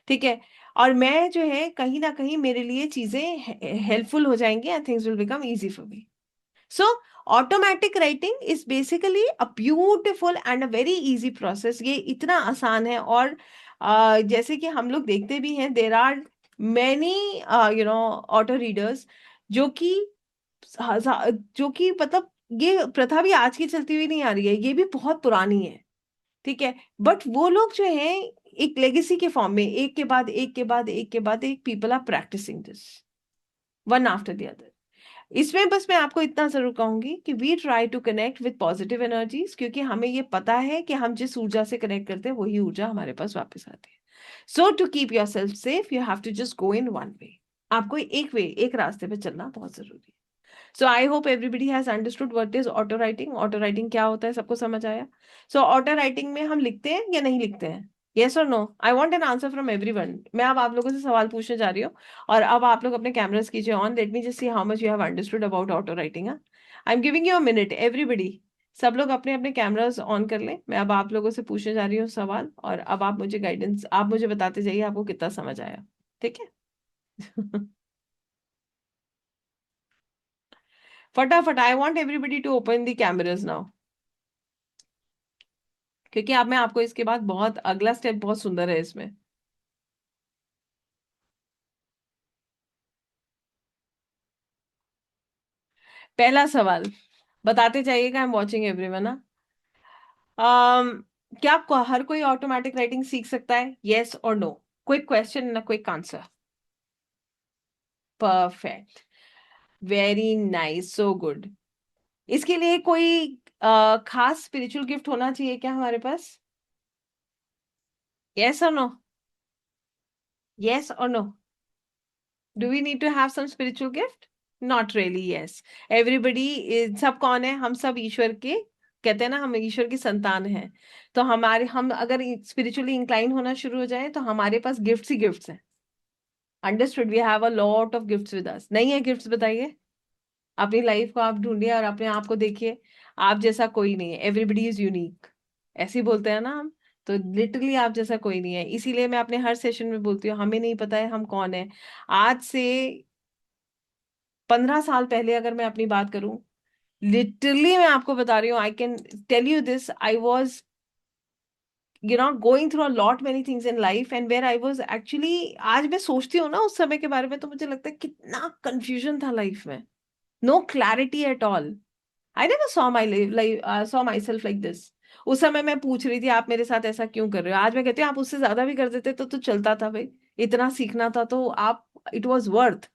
ठीक है। और मैं जो है कहीं ना कहीं मेरे लिए चीजें हेल्पफुल हो जाएंगी and things will become easy for me. So automatic writing is basically a beautiful and a very easy process. ये इतना आसान है। और जैसे कि हम लोग देखते भी हैं, there are many auto readers जो कि मतलब ये प्रथा भी आज की चलती हुई नहीं आ रही है, ये भी बहुत पुरानी है, ठीक है। बट वो लोग जो है एक लेगेसी के फॉर्म में एक के बाद एक के बाद एक के बाद एक people are practicing this one after the other. इसमें बस मैं आपको इतना जरूर कहूंगी कि we try to connect with positive energies, क्योंकि हमें ये पता है कि हम जिस ऊर्जा से कनेक्ट करते हैं वही ऊर्जा हमारे पास वापस आती है। So to keep yourself safe you have to just go in one way. आपको एक रास्ते पे चलना बहुत जरूरी है। So I hope everybody has understood what is auto writing. Auto writing क्या होता है, सबको समझ आया। सो ऑटो राइटिंग में हम लिखते हैं या नहीं लिखते हैं, यस और no? I want an answer from everyone. मैं अब आप लोगों से सवाल पूछने जा रही हूँ, और अब आप लोग अपने कैमरास कीजिए on. Late me just see how much you have understood about auto writing. I am giving you a minute everybody. सब लोग अपने अपने कैमरास ऑन कर लें। मैं अब आप लोगों से पूछने जा रही हूँ सवाल, और अब आप मुझे बताते जाइए आपको कितना समझ आया, ठीक है। फटाफट, I want everybody to open the cameras now, क्योंकि अब मैं आपको इसके बाद बहुत अगला स्टेप बहुत सुंदर है इसमें। पहला सवाल, बताते जाइएगा, आई एम वॉचिंग एवरीवन। क्या हर कोई ऑटोमेटिक राइटिंग सीख सकता है, येस और नो? क्विक क्वेश्चन ना quick answer. Perfect, very nice, so good. इसके लिए कोई खास स्पिरिचुअल गिफ्ट होना चाहिए क्या हमारे पास? यस और नो? यस और no? Do we need to have some spiritual gift? Not really, yes. Everybody is, सब कौन है? हम सब ईश्वर के, कहते हैं ना, हम ईश्वर की संतान हैं। तो हमारे, हम अगर स्पिरिचुअली इंक्लाइन होना शुरू हो जाए तो हमारे पास गिफ्ट्स ही गिफ्ट्स हैं। Understood? We have a lot of gifts with us. नहीं है गिफ्ट्स? बताइए। अपनी लाइफ को आप ढूंढिए और अपने आप को देखिए, आप जैसा कोई नहीं है। एवरीबडी इज यूनिक, ऐसे ही बोलते हैं ना हम। तो लिटरली आप जैसा कोई नहीं है। इसीलिए मैं अपने हर सेशन में बोलती हूँ, हमें नहीं पता है हम कौन है। आज से 15 साल पहले अगर मैं अपनी बात करूं, लिटरली मैं आपको बता रही हूँ, I can tell you this, I was going through a lot many things in life, and where I was actually, आज मैं सोचती हूँ ना उस समय के बारे में, तो मुझे लगता है कितना कंफ्यूजन था लाइफ में। No clarity at all. I never saw my life, saw myself like this. उस समय मैं पूछ रही थी, आप मेरे साथ ऐसा क्यों कर रहे हो? आज मैं कहती हूँ, आप उससे ज्यादा भी कर देते तो चलता था भाई। इतना सीखना था तो आप, इट वॉज वर्थ।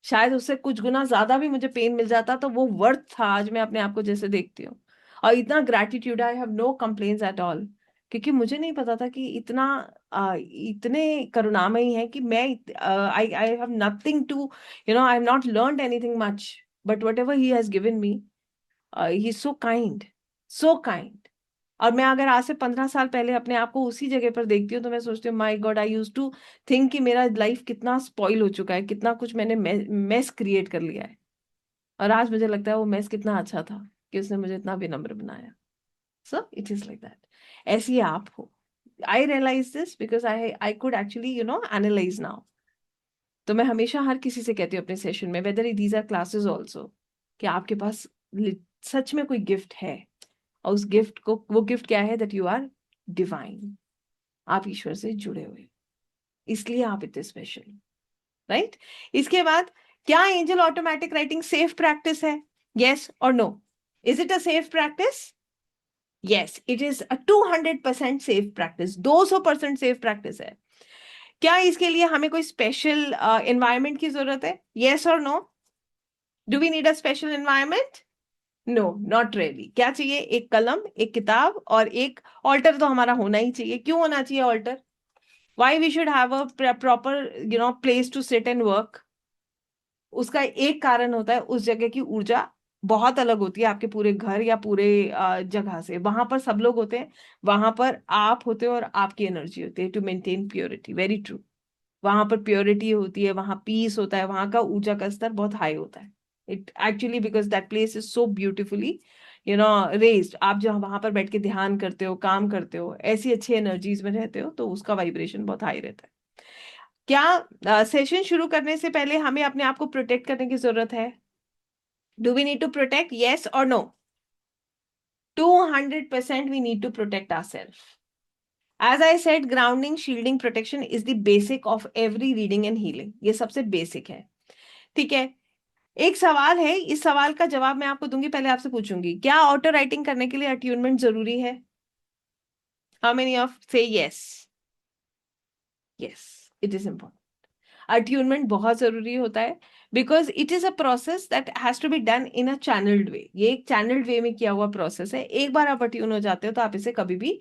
शायद उससे कुछ गुना ज्यादा भी मुझे पेन मिल जाता तो वो वर्थ था। आज मैं अपने आप को जैसे देखती हूँ, और इतना gratitude, I have no complains at all. क्योंकि मुझे नहीं पता था कि इतना इतने करुणामयी है कि मैं, I I have nothing to, I have not learned anything much, but whatever he has given me, he is so kind, so kind. और मैं अगर आज से 15 साल पहले अपने आप को उसी जगह पर देखती हूँ तो मैं सोचती हूँ, my God, I use to think कि मेरा लाइफ कितना स्पॉइल हो चुका है, कितना कुछ मैंने मेस क्रिएट कर लिया है। और आज मुझे लगता है वो मेस कितना अच्छा था कि उसने मुझे इतना विनम्र बनाया। So it is like that. ऐसे ही आप हो। I realise this because I I could actually analyse now. तो मैं हमेशा हर किसी से कहती हूँ अपने सेशन में, whether these are classes also, कि आपके पास सच में कोई गिफ्ट है। और उस गिफ्ट को, वो गिफ्ट क्या है? That you are divine. आप ईश्वर से जुड़े हुए, इसलिए आप इतने स्पेशल, राइट? इसके बाद, क्या angel automatic writing safe practice है? यस और no? Is it a safe practice? Yes, it is a 200% safe practice, 200% safe practice है। क्या इसके लिए हमें कोई स्पेशल एनवायरमेंट की जरूरत है? यस और no? Do we need a special environment? No, not really. क्या चाहिए? एक कलम, एक किताब, और एक ऑल्टर तो हमारा होना ही चाहिए। क्यों होना चाहिए altar? Why we should have a proper place to sit and work? उसका एक कारण होता है, उस जगह की ऊर्जा बहुत अलग होती है आपके पूरे घर या पूरे जगह से। वहां पर सब लोग होते हैं, वहां पर आप होते हो और आपकी एनर्जी होती है to maintain purity. Very true. वहां पर प्योरिटी होती है, वहां पीस होता है, वहां का ऊर्जा का स्तर बहुत हाई होता है। It actually, because that place is so beautifully raised. आप जहाँ वहां पर बैठ के ध्यान करते हो, काम करते हो, ऐसी अच्छी एनर्जीज में रहते हो, तो उसका वाइब्रेशन बहुत हाई रहता है। क्या सेशन शुरू करने से पहले हमें अपने आप को प्रोटेक्ट करने की जरूरत है? Do we need to protect? Yes और no? 200% we need to protect ourselves. As I said, grounding, shielding, protection is the basic of every reading and healing. ये सबसे बेसिक है, ठीक है? एक सवाल है, इस सवाल का जवाब मैं आपको दूंगी, पहले आपसे पूछूंगी, क्या ऑटो राइटिंग करने के लिए अट्यूनमेंट जरूरी है? How many of say yes? Yes, it is important. Attunement बहुत जरूरी होता है, because it is a process that has to be done in a channelled way. ये एक चैनल्ड वे में किया हुआ प्रोसेस है। एक बार आप अट्यून हो जाते हो तो आप इसे कभी भी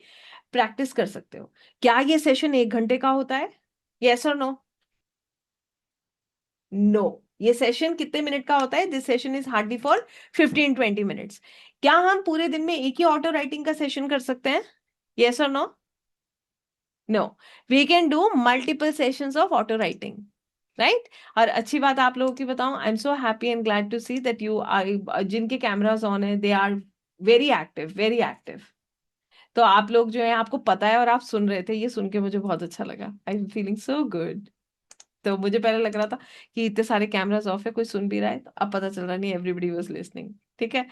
प्रैक्टिस कर सकते हो। क्या ये सेशन 1 घंटे का होता है? यस और नो? नो। ये सेशन कितने मिनट का होता है? This session is hardly for 15-20 minutes. क्या हम पूरे दिन में एक ही ऑटो राइटिंग का सेशन कर सकते हैं? यस और no? No. We can do multiple sessions of auto writing, right? और अच्छी बात आप लोगों की बताऊं, I am so happy and glad to see that you are, जिनके कैमरास ऑन है, they are very active, very active. तो आप लोग जो है, आपको पता है और आप सुन रहे थे, ये सुन के मुझे बहुत अच्छा लगा। I am feeling so good. तो मुझे पहले लग रहा था कि इतने सारे कैमरास ऑफ है, कोई सुन भी रहा है, तो अब पता चल रहा नहीं, एवरीबडी वाज लिसनिंग। ठीक है?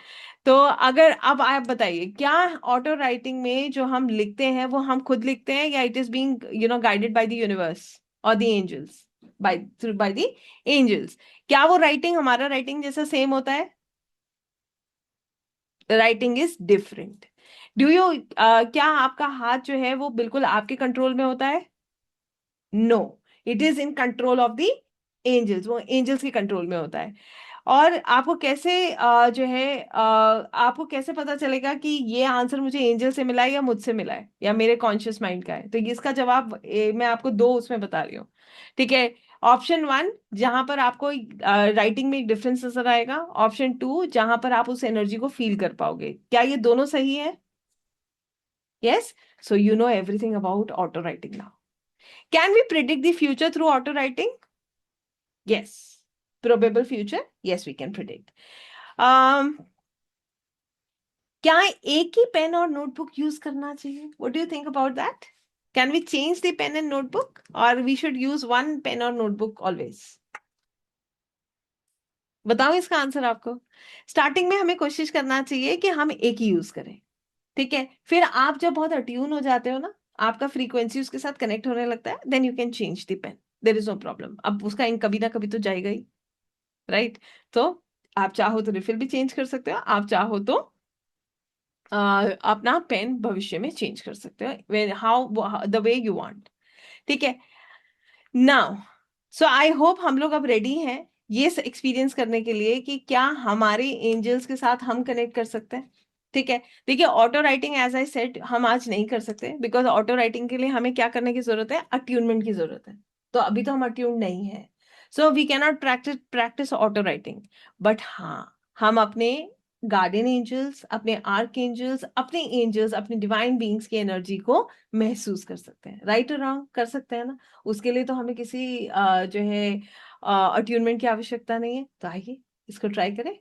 तो अगर अब आप बताइए, क्या ऑटो राइटिंग में जो हम लिखते हैं वो हम खुद लिखते हैं, या it is being guided by the universe और the angels, by the angels? क्या वो राइटिंग हमारा राइटिंग जैसा सेम होता है? Writing is different. Do you, क्या आपका हाथ जो है वो बिल्कुल आपके कंट्रोल में होता है? No, it is in control of the angels, वो एंजल्स के कंट्रोल में होता है। और आपको कैसे जो है आपको कैसे पता चलेगा कि ये आंसर मुझे एंजल से मिला है या मुझसे मिला है या मेरे कॉन्शियस माइंड का है? तो इसका जवाब मैं आपको दो उसमें बता रही हूँ। ठीक है। ऑप्शन वन, जहां पर आपको राइटिंग में एक डिफरेंस नजर आएगा। ऑप्शन टू, जहां पर आप उस एनर्जी को फील कर पाओगे। क्या ये दोनों सही है? Yes. So you know everything about auto writing now. Can we predict the future through auto writing? Yes. Probable future, yes we can predict. क्या एक ही पेन और नोटबुक यूज करना चाहिए? What do you think about that? Can we change the pen and notebook, और we should use one pen और notebook always? बताओ इसका आंसर आपको। स्टार्टिंग में हमें कोशिश करना चाहिए कि हम एक ही यूज करें। ठीक है। फिर आप जब बहुत अट्यून हो जाते हो ना, आपका फ्रीक्वेंसी उसके साथ कनेक्ट होने लगता है, then you can change the pen. There is no problem. अब उसका इंक कभी ना कभी तो जाएगा ही, राइट? तो आप चाहो तो रिफिल भी चेंज कर सकते हो, आप चाहो तो अपना पेन भविष्य में चेंज कर सकते हो, how the way you want. ठीक है। नाउ, सो आई होप हम लोग अब रेडी हैं ये एक्सपीरियंस करने के लिए कि क्या हमारे एंजल्स के साथ हम कनेक्ट कर सकते हैं। ठीक है। देखिए, auto writing as I said हम आज नहीं कर सकते, बिकॉज ऑटो राइटिंग के लिए हमें क्या करने की जरूरत है? अट्यूनमेंट की जरूरत है। तो अभी तो हम अट्यून नहीं है, so we can not practice practice auto writing. But हाँ, हम अपने गार्डियन एंजल्स, अपने आर्क एंजल्स, अपने एंजल्स, अपने डिवाइन बीइंग्स की एनर्जी को महसूस कर सकते हैं। राइट और रॉन्ग कर सकते हैं ना? उसके लिए तो हमें किसी जो है अट्यूनमेंट की आवश्यकता नहीं है। तो आइए इसको ट्राई करें,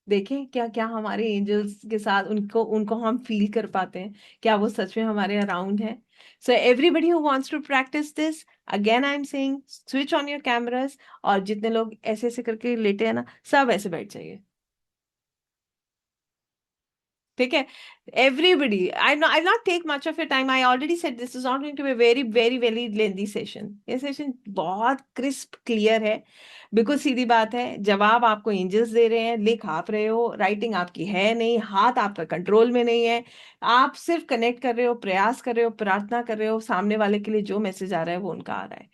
देखें क्या क्या हमारे एंजल्स के साथ उनको उनको हम फील कर पाते हैं, क्या वो सच में हमारे अराउंड है। So everybody who wants to practice this, again I am saying, switch on your cameras. और जितने लोग ऐसे ऐसे करके लेटे हैं ना, सब ऐसे बैठ जाइए। ठीक है। Everybody, I not take much of your time. I already said this is not going to be very very very lengthy session. ये सेशन बहुत क्रिस्प क्लियर है। बिल्कुल सीधी बात है। जवाब आपको एंजल्स दे रहे हैं, लिख आप रहे हो, राइटिंग आपकी है नहीं, हाथ आपका कंट्रोल में नहीं है। आप सिर्फ कनेक्ट कर रहे हो, प्रयास कर रहे हो, प्रार्थना कर रहे हो, सामने वाले के लिए जो मैसेज आ रहा है वो उनका आ रहा है।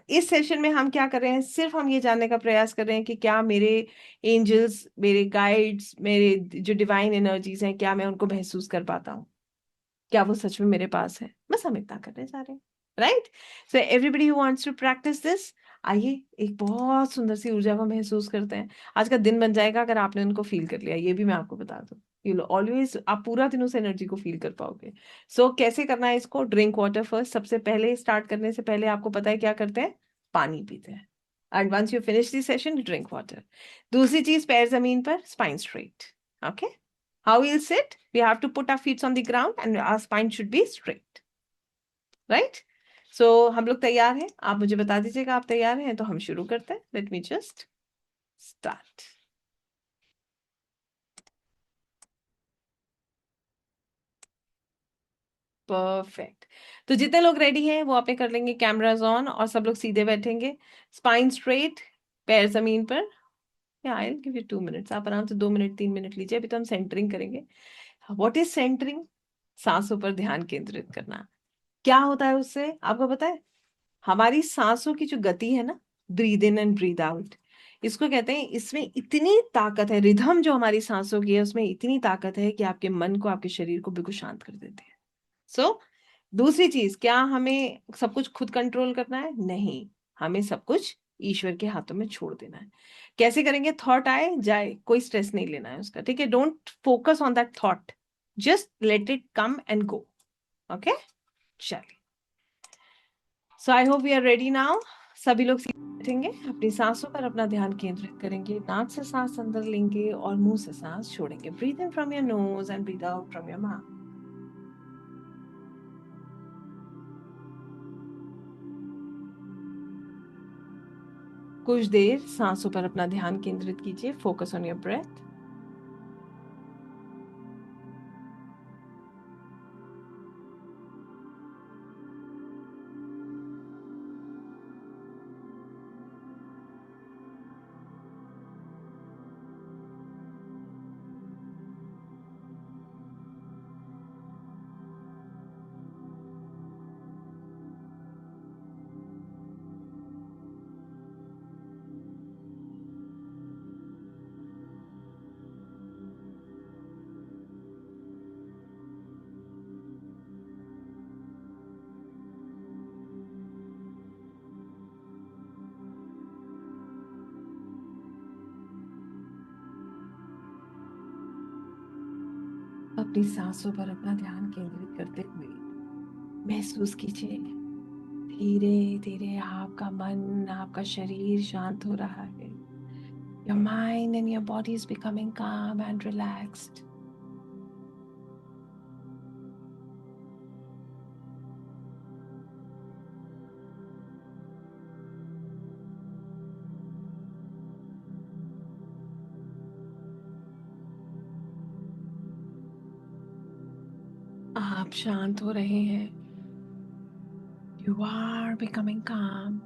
इस सेशन में हम क्या कर रहे हैं? सिर्फ हम ये जानने का प्रयास कर रहे हैं कि क्या मेरे एंजल्स, मेरे गाइड्स, मेरे जो डिवाइन एनर्जीज हैं, क्या मैं उनको महसूस कर पाता हूँ? क्या वो सच में मेरे पास है? बस हम इतना करने जा रहे हैं। Right. So everybody who wants to practice this, आइए एक बहुत सुंदर सी ऊर्जा को महसूस करते हैं। आज का दिन बन जाएगा अगर आपने उनको फील कर लिया, ये भी मैं आपको बता दूं। यू ऑलवेज, आप पूरा दिन उस एनर्जी को फील कर पाओगे। सो कैसे करना है इसको? Drink water first. सबसे पहले स्टार्ट करने से पहले आपको पता है क्या करते हैं? पानी पीते हैं। And once you finish the session, drink water. दूसरी चीज, पैर जमीन पर, spine straight. Okay. How will sit? We have to put our feets on the ground and our spine should be straight. Right. So हम लोग तैयार हैं? आप मुझे बता दीजिएगा आप तैयार हैं, तो हम शुरू करते हैं। Late me just start. Perfect. तो जितने लोग रेडी हैं वो अपने कर लेंगे कैमराज ऑन, और सब लोग सीधे बैठेंगे, स्पाइन स्ट्रेट, पैर जमीन पर। या I will give you 2 minutes, आप आराम से 2 मिनट 3 मिनट लीजिए। अभी तो हम सेंटरिंग करेंगे। What is centering? सांसों पर ध्यान केंद्रित करना। क्या होता है उससे, आपको पता है? हमारी सांसों की जो गति है ना, breathe in and breathe out, इसको कहते हैं, इसमें इतनी ताकत है, रिधम जो हमारी सांसों की है उसमें इतनी ताकत है कि आपके मन को, आपके शरीर को बिल्कुल शांत कर देते हैं। सो दूसरी चीज, क्या हमें सब कुछ खुद कंट्रोल करना है? नहीं, हमें सब कुछ ईश्वर के हाथों में छोड़ देना है। कैसे करेंगे? थॉट आए जाए, कोई स्ट्रेस नहीं लेना है उसका। ठीक है। Don't focus on that thought, just let it come and go. Okay. चलिए। So I hope we are ready now. सभी लोग सीधे बैठेंगे, अपनी सांसों पर अपना ध्यान केंद्रित करेंगे, नाक से सांस अंदर लेंगे और मुंह से सांस छोड़ेंगे। Breathe in from your nose and breathe out from your mouth. कुछ देर सांसों पर अपना ध्यान केंद्रित कीजिए। Focus on your breath. अपनी सांसों पर अपना ध्यान केंद्रित करते हुए महसूस कीजिए, धीरे धीरे आपका मन, आपका शरीर शांत हो रहा है। Your mind and your body is becoming calm and relaxed. आप शांत हो रहे हैं। You are becoming calm.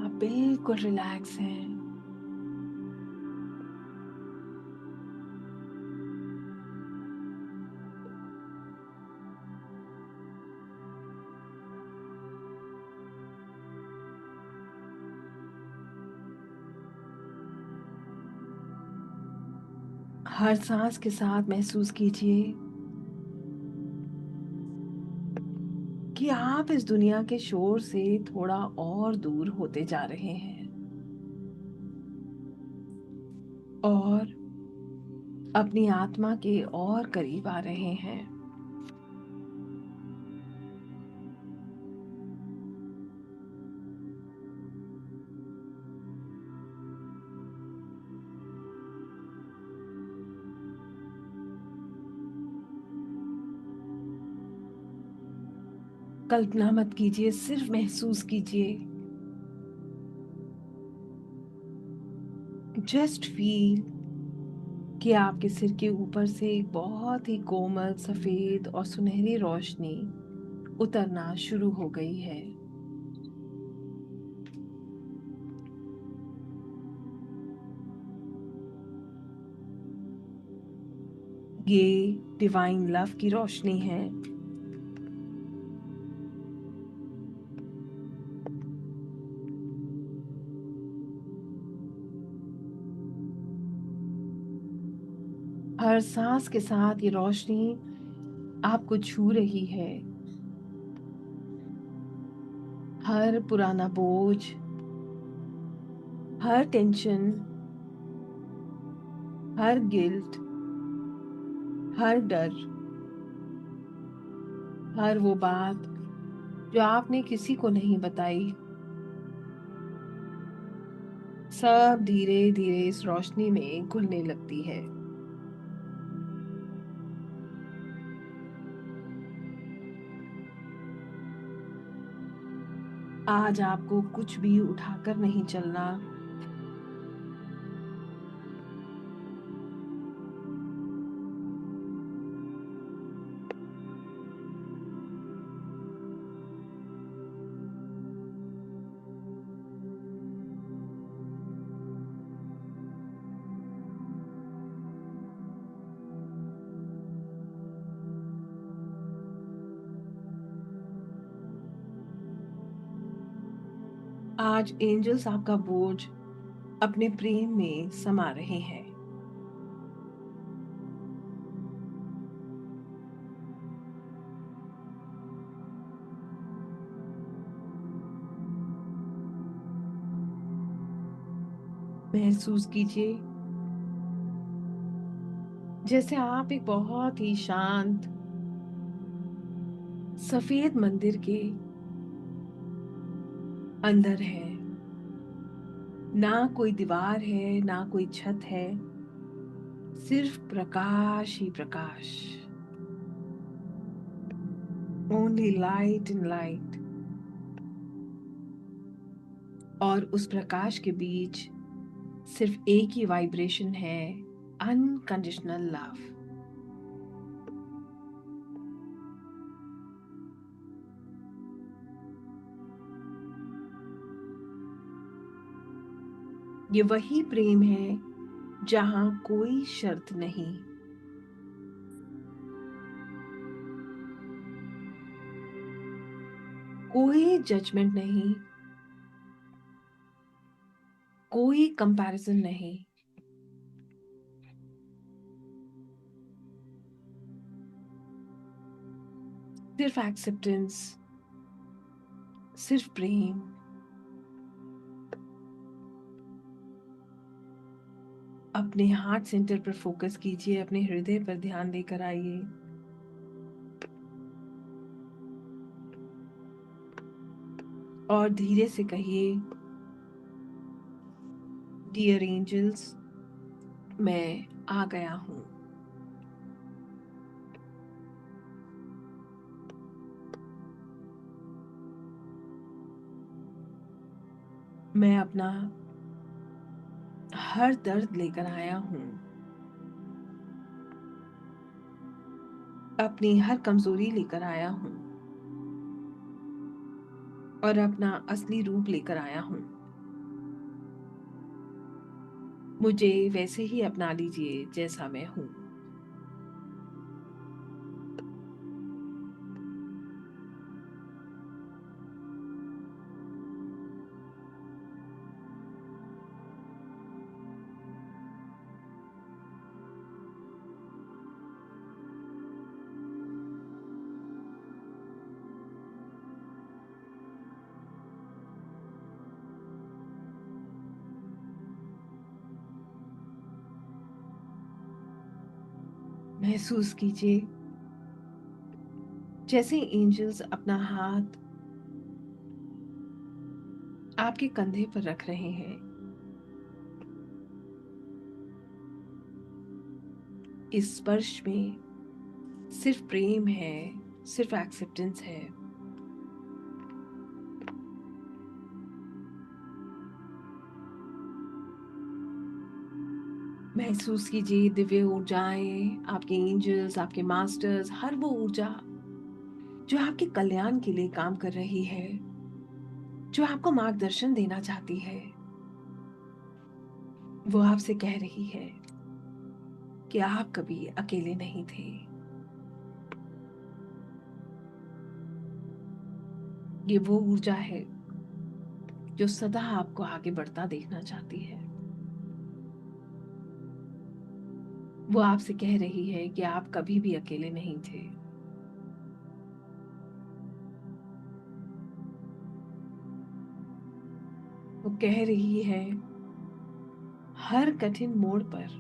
आप बिल्कुल रिलैक्स हैं। हर सांस के साथ महसूस कीजिए कि आप इस दुनिया के शोर से थोड़ा और दूर होते जा रहे हैं और अपनी आत्मा के और करीब आ रहे हैं। कल्पना मत कीजिए, सिर्फ महसूस कीजिए। जस्ट फील कि आपके सिर के ऊपर से एक बहुत ही कोमल सफेद और सुनहरी रोशनी उतरना शुरू हो गई है। ये डिवाइन लव की रोशनी है। हर सांस के साथ ये रोशनी आपको छू रही है। हर पुराना बोझ, हर टेंशन, हर गिल्ट, हर डर, हर वो बात जो आपने किसी को नहीं बताई, सब धीरे धीरे इस रोशनी में घुलने लगती है। आज आपको कुछ भी उठाकर नहीं चलना। आज एंजल्स आपका बोझ अपने प्रेम में समा रहे हैं। महसूस कीजिए जैसे आप एक बहुत ही शांत सफेद मंदिर के अंदर है। ना कोई दीवार है, ना कोई छत है, सिर्फ प्रकाश ही प्रकाश, ओनली लाइट इन लाइट। और उस प्रकाश के बीच सिर्फ एक ही वाइब्रेशन है, अनकंडीशनल लव। ये वही प्रेम है जहां कोई शर्त नहीं, कोई जजमेंट नहीं, कोई कंपैरिजन नहीं। सिर्फ एक्सेप्टेंस, सिर्फ प्रेम। अपने हार्ट सेंटर पर फोकस कीजिए, अपने हृदय पर ध्यान देकर आइए। और धीरे से कहिए, डियर एंजल्स, मैं आ गया हूं। मैं अपना हर दर्द लेकर आया हूं, अपनी हर कमजोरी लेकर आया हूं, और अपना असली रूप लेकर आया हूं। मुझे वैसे ही अपना लीजिए जैसा मैं हूं। महसूस कीजिए जैसे एंजल्स अपना हाथ आपके कंधे पर रख रहे हैं। इस स्पर्श में सिर्फ प्रेम है, सिर्फ एक्सेप्टेंस है। महसूस कीजिए दिव्य ऊर्जाएं, आपके एंजल्स, आपके मास्टर्स, हर वो ऊर्जा जो आपके कल्याण के लिए काम कर रही है, जो आपको मार्गदर्शन देना चाहती है। वो आपसे कह रही है कि आप कभी अकेले नहीं थे। ये वो ऊर्जा है जो सदा आपको आगे बढ़ता देखना चाहती है। वो आपसे कह रही है कि आप कभी भी अकेले नहीं थे। वो कह रही है, हर कठिन मोड़ पर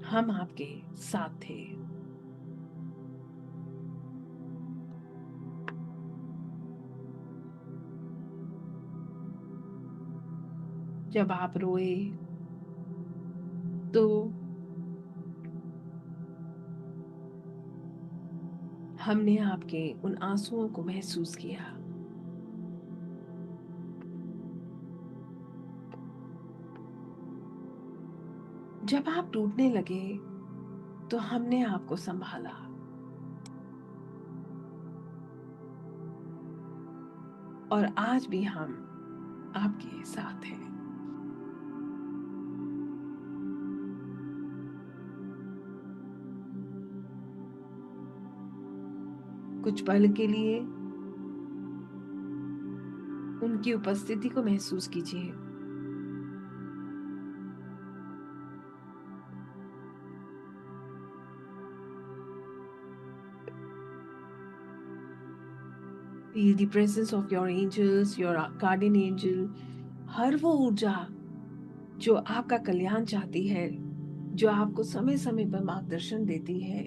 हम आपके साथ थे। जब आप रोए तो हमने आपके उन आंसुओं को महसूस किया। जब आप टूटने लगे तो हमने आपको संभाला। और आज भी हम आपके साथ हैं। कुछ पल के लिए उनकी उपस्थिति को महसूस कीजिए। Feel the presence of your angels, your guardian angel, हर वो ऊर्जा जो आपका कल्याण चाहती है, जो आपको समय समय पर मार्गदर्शन देती है,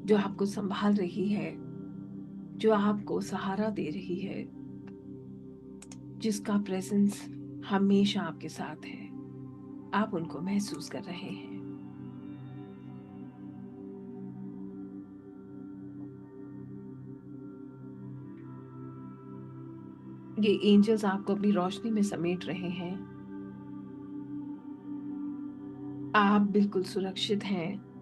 जो आपको संभाल रही है, जो आपको सहारा दे रही है, जिसका प्रेजेंस हमेशा आपके साथ है। आप उनको महसूस कर रहे हैं। ये एंजल्स आपको अपनी रोशनी में समेट रहे हैं। आप बिल्कुल सुरक्षित हैं।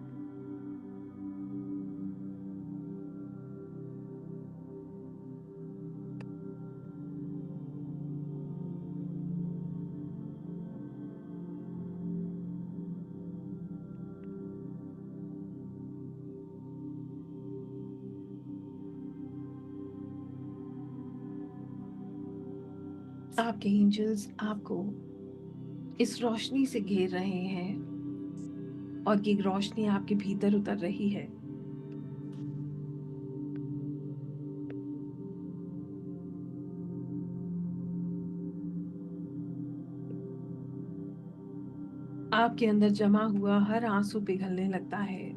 आपके एंजल्स आपको इस रोशनी से घेर रहे हैं और ये रोशनी आपके भीतर उतर रही है। आपके अंदर जमा हुआ हर आंसू पिघलने लगता है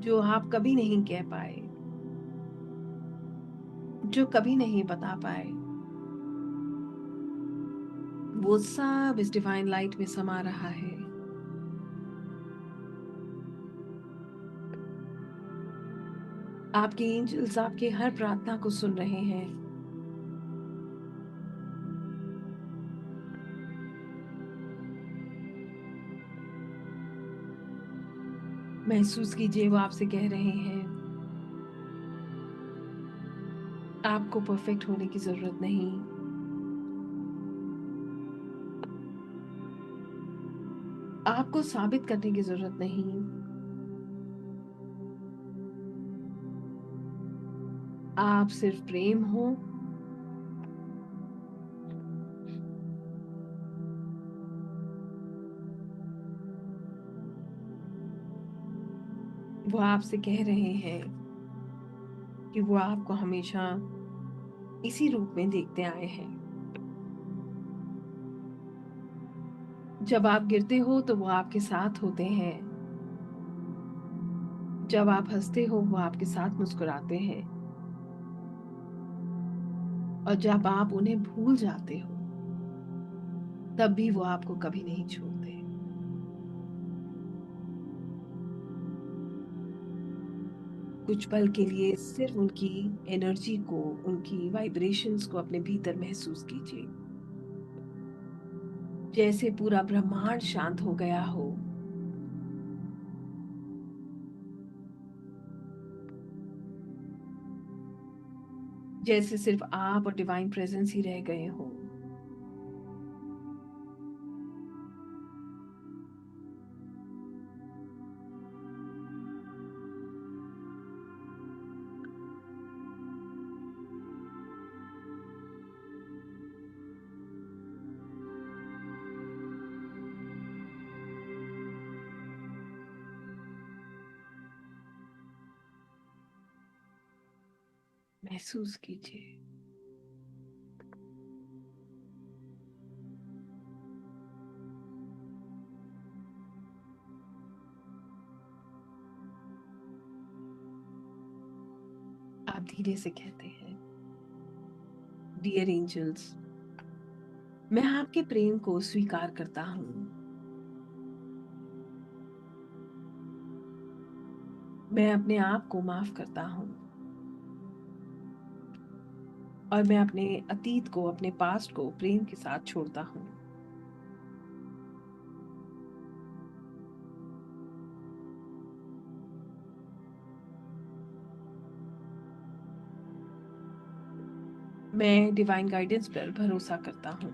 जो आप कभी नहीं कह पाए, जो कभी नहीं बता पाए। वो सब इस डिवाइन लाइट में समा रहा है। आपके एंजल्स आपके हर प्रार्थना को सुन रहे हैं। महसूस कीजिए वो आपसे कह रहे हैं, आपको परफेक्ट होने की जरूरत नहीं। आपको साबित करने की जरूरत नहीं। आप सिर्फ प्रेम हो। वो आपसे कह रहे हैं कि वो आपको हमेशा इसी रूप में देखते आए हैं। जब आप गिरते हो तो वो आपके साथ होते हैं। जब आप हंसते हो वो आपके साथ मुस्कुराते हैं। और जब आप उन्हें भूल जाते हो तब भी वो आपको कभी नहीं छोड़ते। कुछ पल के लिए सिर्फ उनकी एनर्जी को, उनकी वाइब्रेशंस को अपने भीतर महसूस कीजिए, जैसे पूरा ब्रह्मांड शांत हो गया हो। जैसे सिर्फ आप और डिवाइन प्रेजेंस ही रह गए हो। महसूस कीजिए। आप धीरे से कहते हैं, डियर एंजल्स, मैं आपके प्रेम को स्वीकार करता हूँ। मैं अपने आप को माफ करता हूँ। और मैं अपने अतीत को, अपने पास्ट को प्रेम के साथ छोड़ता हूँ। मैं डिवाइन गाइडेंस पर भरोसा करता हूँ।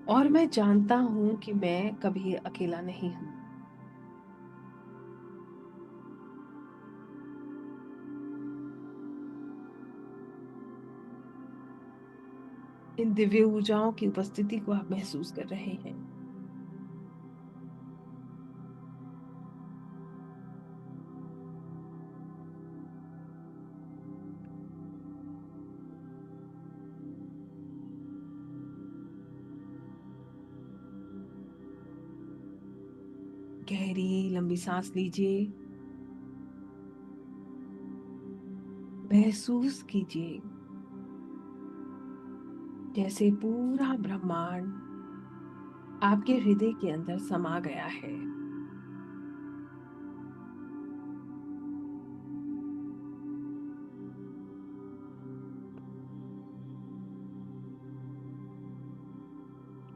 और मैं जानता हूँ कि मैं कभी अकेला नहीं हूँ। इन दिव्य ऊर्जाओं की उपस्थिति को आप महसूस कर रहे हैं। गहरी लंबी सांस लीजिए। महसूस कीजिए जैसे पूरा ब्रह्मांड आपके हृदय के अंदर समा गया है।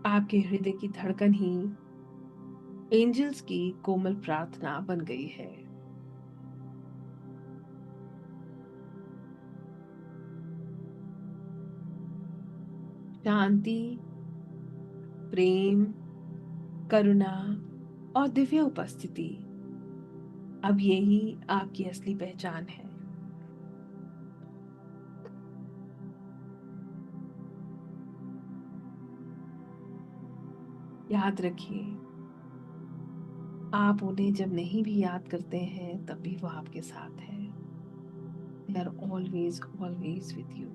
आपके हृदय की धड़कन ही एंजल्स की कोमल प्रार्थना बन गई है। शांति, प्रेम, करुणा और दिव्य उपस्थिति अब यही आपकी असली पहचान है। याद रखिए, आप उन्हें जब नहीं भी याद करते हैं तब भी वो आपके साथ है। They are always always with you.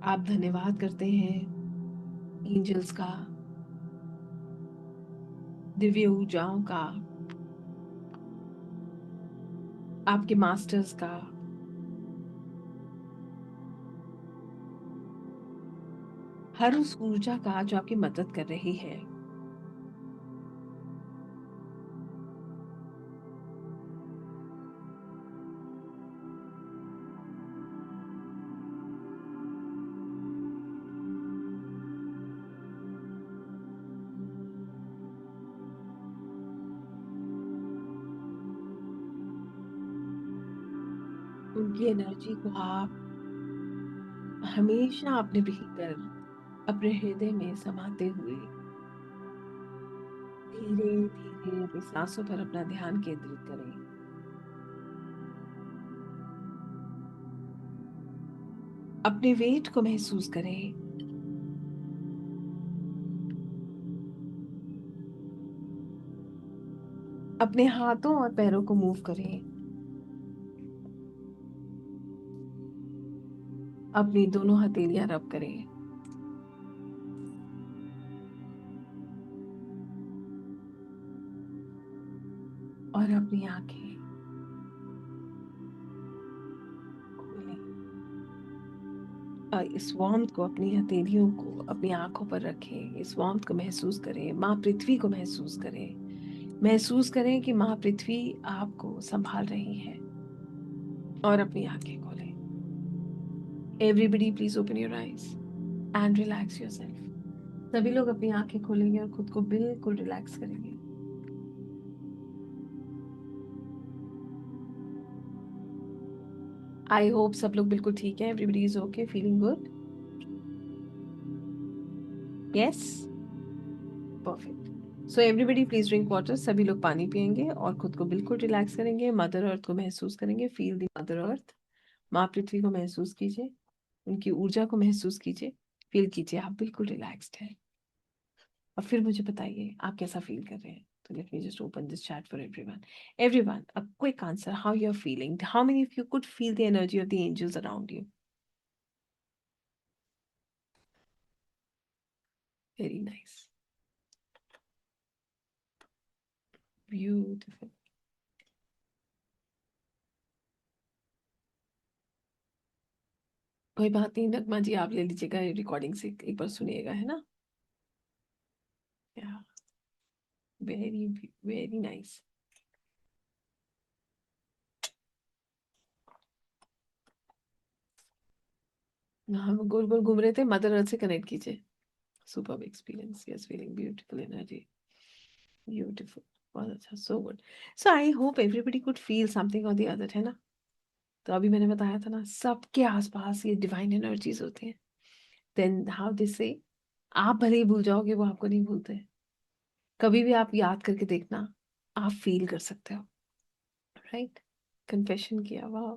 आप धन्यवाद करते हैं एंजल्स का, दिव्य ऊर्जाओं का, आपके मास्टर्स का, हर उस ऊर्जा का जो आपकी मदद कर रही है। उनकी एनर्जी को आप हमेशा अपने भीतर, अपने हृदय में समाते हुए धीरे धीरे अपनी सांसों पर अपना ध्यान केंद्रित करें। अपने वेट को महसूस करें। अपने हाथों और पैरों को मूव करें। अपनी दोनों हथेलियां रब करें। और अपनी आंखें खोलें। इस वार्मथ को, अपनी हथेलियों को अपनी आंखों पर रखें। इस वार्मथ को महसूस करें। माँ पृथ्वी को महसूस करें। महसूस करें कि माँ पृथ्वी आपको संभाल रही है। और अपनी आंखें खोलें। Everybody please open your eyes and relax yourself. सभी लोग अपनी आंखें खोलेंगे और खुद को बिल्कुल रिलैक्स करेंगे। आई होप सब लोग बिल्कुल ठीक है। Everybody is okay, feeling good. Yes, perfect. So everybody please drink water. सभी लोग पानी पियेंगे और खुद को बिल्कुल रिलैक्स करेंगे। मदर अर्थ को महसूस करेंगे। फील द मदर अर्थ। माँ पृथ्वी को महसूस कीजिए। उनकी ऊर्जा को महसूस कीजिए। फील कीजिए आप बिल्कुल रिलैक्स्ड हैं। और फिर मुझे बताइए आप कैसा फील कर रहे हैं। तो let me just open this chat for everyone. Everyone, a quick answer, how you are feeling, how many of you could feel the energy of the angels around you. Very nice, beautiful. कोई बात नहीं नगमा जी, आप ले लीजिएगा recording से एक बार सुनिएगा, है ना। Very very nice. हम गोल गोल घूम रहे थे, मदर अर्थ से कनेक्ट कीजिए। Super experience, yes, feeling beautiful energy, beautiful. बहुत अच्छा, so good. So I hope everybody could feel something और द अदर, है ना। तो अभी मैंने बताया था ना, सबके आसपास ये डिवाइन एनर्जीज होती हैं। देन हाउ दिस से, आप भले ही भूल जाओगे, वो आपको नहीं भूलते। कभी भी आप याद करके देखना, आप फील कर सकते हो। राइट, कन्फेशन किया, वाह।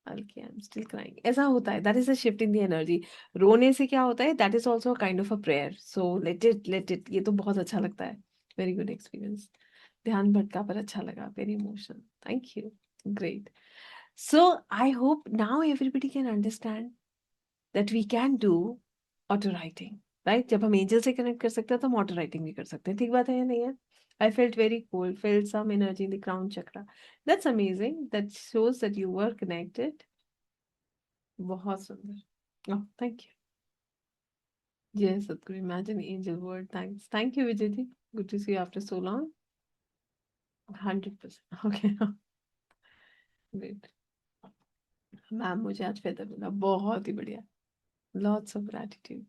हल्की, आई एम स्टिल क्राइंग, ऐसा होता है। That is a shift in the energy. रोने से क्या होता है, that is also kind of a prayer. So let it, let it. ये तो बहुत अच्छा लगता है। Very good experience. ध्यान भटका पर अच्छा लगा, very emotional, thank you, great. So I hope now everybody can understand that we can do auto writing, right? जब हम एंजल से कनेक्ट कर सकते हैं तो हम ऑटो राइटिंग भी कर सकते हैं। ठीक बात है या नहीं है? I felt very cold, felt some energy in the crown chakra. That's amazing, that shows that you were connected. बहुत सुंदर, oh thank you. Yes, Sadhguru, imagine angel world. Thanks. Thank you, Vijay. Good to see you after so long. 100%. Okay. Great. Ma'am मुझे आज feather मिला, बहुत ही बढ़िया। Lots of gratitude.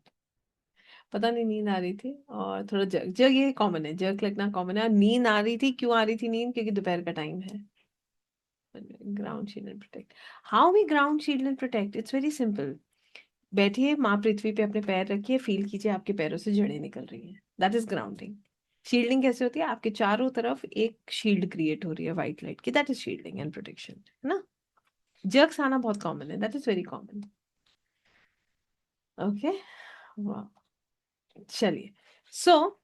पता नहीं, नींद आ रही थी और थोड़ा जग जग, ये कॉमन है, जग लगना कॉमन है। और नींद आ रही थी, क्यों आ रही थी नींद? क्योंकि दोपहर का टाइम है। Ground shield and protect. How we ground shield and protect? It's very simple. बैठिए, माँ पृथ्वी पे अपने पैर रखिए, फील कीजिए आपके पैरों से जड़ें निकल रही हैं। That is grounding. शील्डिंग कैसे होती है? आपके चारों तरफ एक शील्ड क्रिएट हो रही है व्हाइट लाइट की। That is shielding and protection, है ना? जर्क्स आना बहुत कॉमन है, that is very common. Okay, वाह। चलिए, सो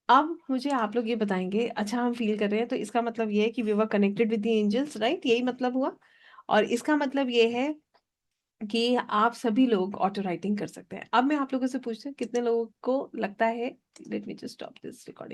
अब मुझे आप लोग ये बताएंगे, अच्छा हम फील कर रहे हैं तो इसका मतलब ये है कि we were connected with the angels, right? यही मतलब हुआ। और इसका मतलब ये है कि आप सभी लोग ऑटो राइटिंग कर सकते हैं। अब मैं आप लोगों से पूछती हूँ, कितने लोगों को लगता है, late me just stop this recording.